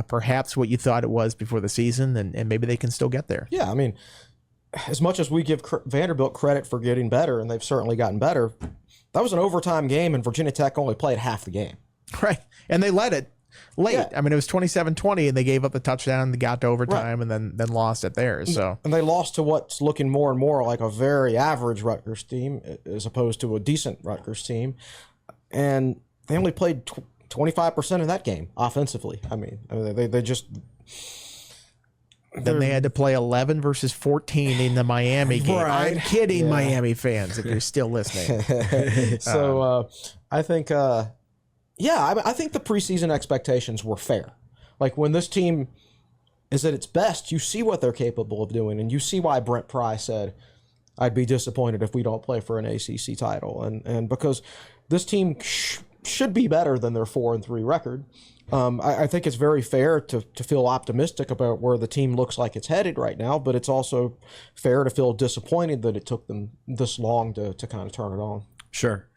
C: Perhaps what you thought it was before the season, and maybe they can still get there.
B: Yeah, I mean, as much as we give Vanderbilt credit for getting better, and they've certainly gotten better, that was an overtime game, and Virginia Tech only played half the game.
C: Right, and they led it late.
B: Yeah.
C: I mean, it was 27-20, and they gave up the touchdown. They got to overtime, and then lost it there. So,
B: and they lost to what's looking more and more like a very average Rutgers team, as opposed to a decent Rutgers team, and they only played 25% of that game offensively. I mean, they just.
C: Then they had to play 11 versus 14 in the Miami game.
B: Right.
C: I'm kidding, Miami fans, if you're still listening.
B: So I think Yeah, I think the preseason expectations were fair. Like, when this team is at its best, you see what they're capable of doing, and you see why Brent Pry said, I'd be disappointed if we don't play for an ACC title. And because this team should be better than their 4-3 record. I think it's very fair to feel optimistic about where the team looks like it's headed right now, but it's also fair to feel disappointed that it took them this long to kind of turn it on.
A: Sure.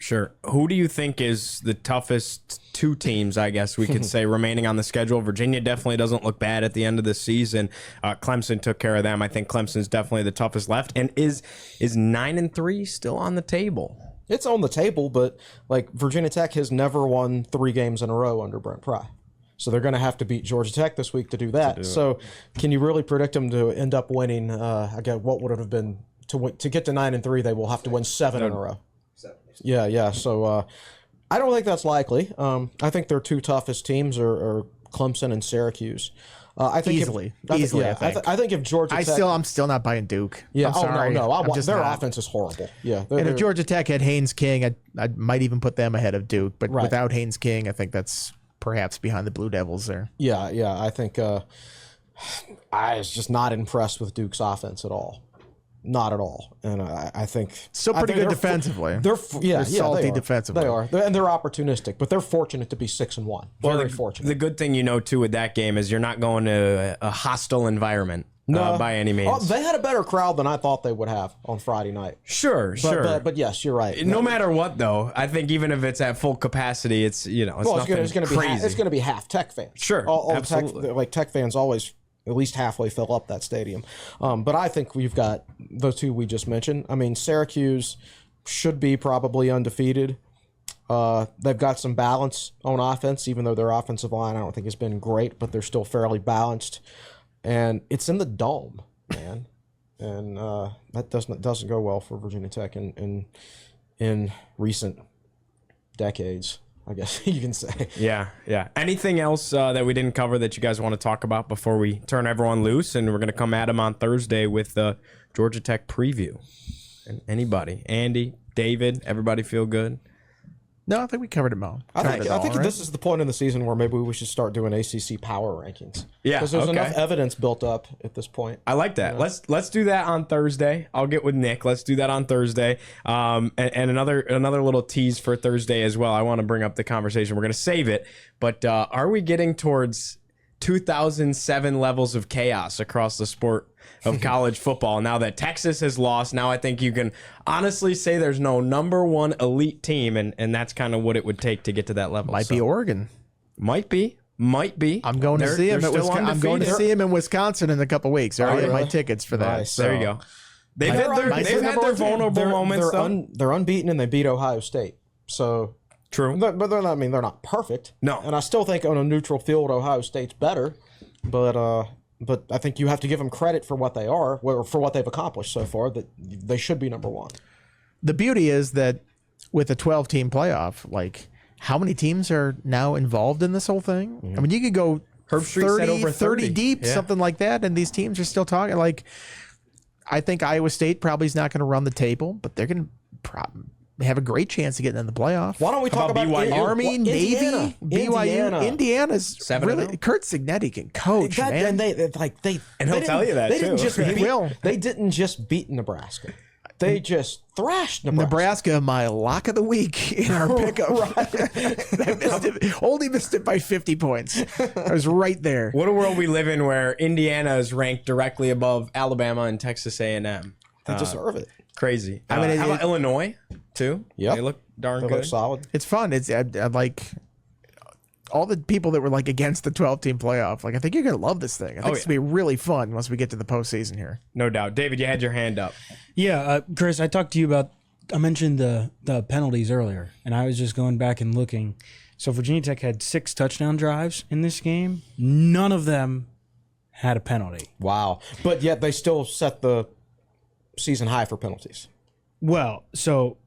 A: Who do you think is the toughest two teams, I guess we could say, remaining on the schedule? Virginia definitely doesn't look bad at the end of the season. Clemson took care of them. I think Clemson's definitely the toughest left. And is 9-3 still on the table?
B: It's on the table, but like, Virginia Tech has never won 3 games in a row under Brent Pry. So they're going to have to beat Georgia Tech this week to do that. So can you really predict them to end up winning? Again, what would it have been to get to 9-3? They will have to win 7 in a row. Yeah. So I don't think that's likely. I think their 2 toughest teams are Clemson and Syracuse. I think
C: Easily.
B: I think if Georgia Tech...
C: I'm still not buying Duke.
B: Yeah,
C: I'm sorry.
B: no. Their
C: not.
B: offense is horrible. Yeah.
C: And if Georgia Tech had Haynes King, I might even put them ahead of Duke. But without Haynes King, I think that's perhaps behind the Blue Devils there.
B: Yeah. I think I was just not impressed with Duke's offense at all. Not at all. And I think...
C: Still pretty good defensively.
B: They're
C: salty defensively.
B: They are. And they're opportunistic, but they're fortunate to be 6-1. Very fortunate.
A: The good thing, too, with that game is you're not going to a hostile environment by any means.
B: Oh, they had a better crowd than I thought they would have on Friday night.
A: Sure.
B: But yes, you're right.
A: No matter what, though, I think even if it's at full capacity, it's it's
B: going to be half Tech fans.
A: Sure, absolutely.
B: Tech fans always at least halfway fill up that stadium. But I think we've got the 2 we just mentioned. I mean, Syracuse should be probably undefeated. They've got some balance on offense, even though their offensive line I don't think has been great, but they're still fairly balanced. And it's in the Dome, man. And that doesn't go well for Virginia Tech in recent decades, I guess you can say.
A: Yeah. Anything else that we didn't cover that you guys want to talk about before we turn everyone loose? And we're going to come at them on Thursday with the Georgia Tech preview. And anybody, Andy, David, everybody feel good?
C: No, I think we covered it all.
B: I think this is the point in the season where maybe we should start doing ACC power rankings.
A: Yeah,
B: because there's enough evidence built up at this point.
A: I like that. Yeah. Let's do that on Thursday. I'll get with Nick. Let's do that on Thursday. And another little tease for Thursday as well. I want to bring up the conversation. We're going to save it, but are we getting towards 2007 levels of chaos across the sport of college football now that Texas has lost? Now I think you can honestly say there's no number 1 elite team, and that's kind of what it would take to get to that level.
C: Might be Oregon.
A: Might be.
C: I'm going to see him at Wisconsin. I'm going to see him in Wisconsin in a couple weeks. I already have my tickets for that.
B: Nice.
A: So. There you go. They've had their vulnerable moments.
B: They're unbeaten and they beat Ohio State. So
A: true,
B: but they're not perfect.
A: No,
B: and I still think on a neutral field Ohio State's better. But I think you have to give them credit for what they are, or for what they've accomplished so far. That they should be number 1.
C: The beauty is that with a 12-team playoff, like, how many teams are now involved in this whole thing? Mm-hmm. I mean, you could go
A: Herb Street said over
C: 30 deep, something like that, and these teams are still talking. Like, I think Iowa State probably is not going to run the table, but they're going to have a great chance of getting in the playoff.
B: Why don't we talk about
C: BYU? Army, Navy, BYU, Indiana's 7 really. Kurt Signetti can coach, man.
B: And
A: he'll tell you that too.
B: They didn't just beat Nebraska. They just thrashed Nebraska.
C: My lock of the week in our pickup. Only missed it by 50 points. I was right there.
A: What a world we live in where Indiana is ranked directly above Alabama and Texas A&M.
B: They deserve it.
A: Crazy. How about Illinois too?
B: Yeah,
A: they look darn good.
B: They look solid.
C: It's fun. I like all the people that were like against the 12-team playoff. Like, I think you're gonna love this thing. I think it's gonna be really fun once we get to the postseason here.
A: No doubt. David, you had your hand up.
D: Yeah, Chris, I talked to you about. I mentioned the penalties earlier, and I was just going back and looking. So Virginia Tech had 6 touchdown drives in this game. None of them had a penalty.
B: Wow! But yet they still set the season high for penalties.
D: Well, so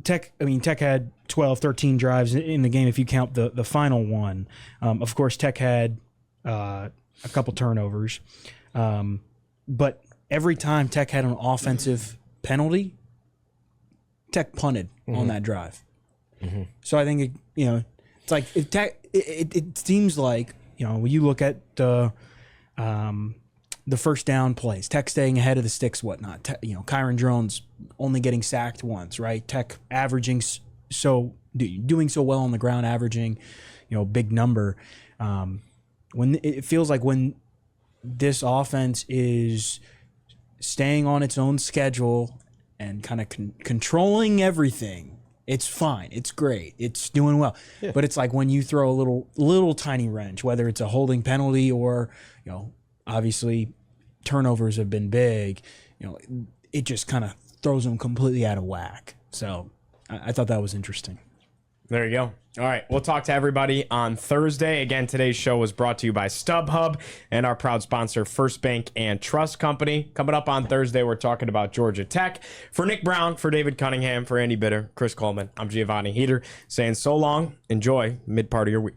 D: Tech had 12, 13 drives in the game if you count the final one. Of course, Tech had a couple turnovers. But every time Tech had an offensive penalty, Tech punted on that drive. Mm-hmm. So I think, It's like it seems like, you know, when you look at the first down plays, Tech staying ahead of the sticks, whatnot. You know, Kyron Drones only getting sacked once, right? Tech averaging doing so well on the ground, averaging, you know, big number. When it feels like when this offense is staying on its own schedule and kind of controlling everything, it's fine. It's great. It's doing well. Yeah. But it's like when you throw a little tiny wrench, whether it's a holding penalty or, you know, obviously turnovers have been big, you know, it just kind of throws them completely out of whack. So I thought that was interesting.
A: There you go. All right, we'll talk to everybody on Thursday. Again, today's show was brought to you by StubHub and our proud sponsor, First Bank and Trust Company. Coming up on Thursday, we're talking about Georgia Tech. For Nick Brown, for David Cunningham, for Andy Bitter, Chris Coleman, I'm Giovanni Heater saying so long. Enjoy mid part of your week.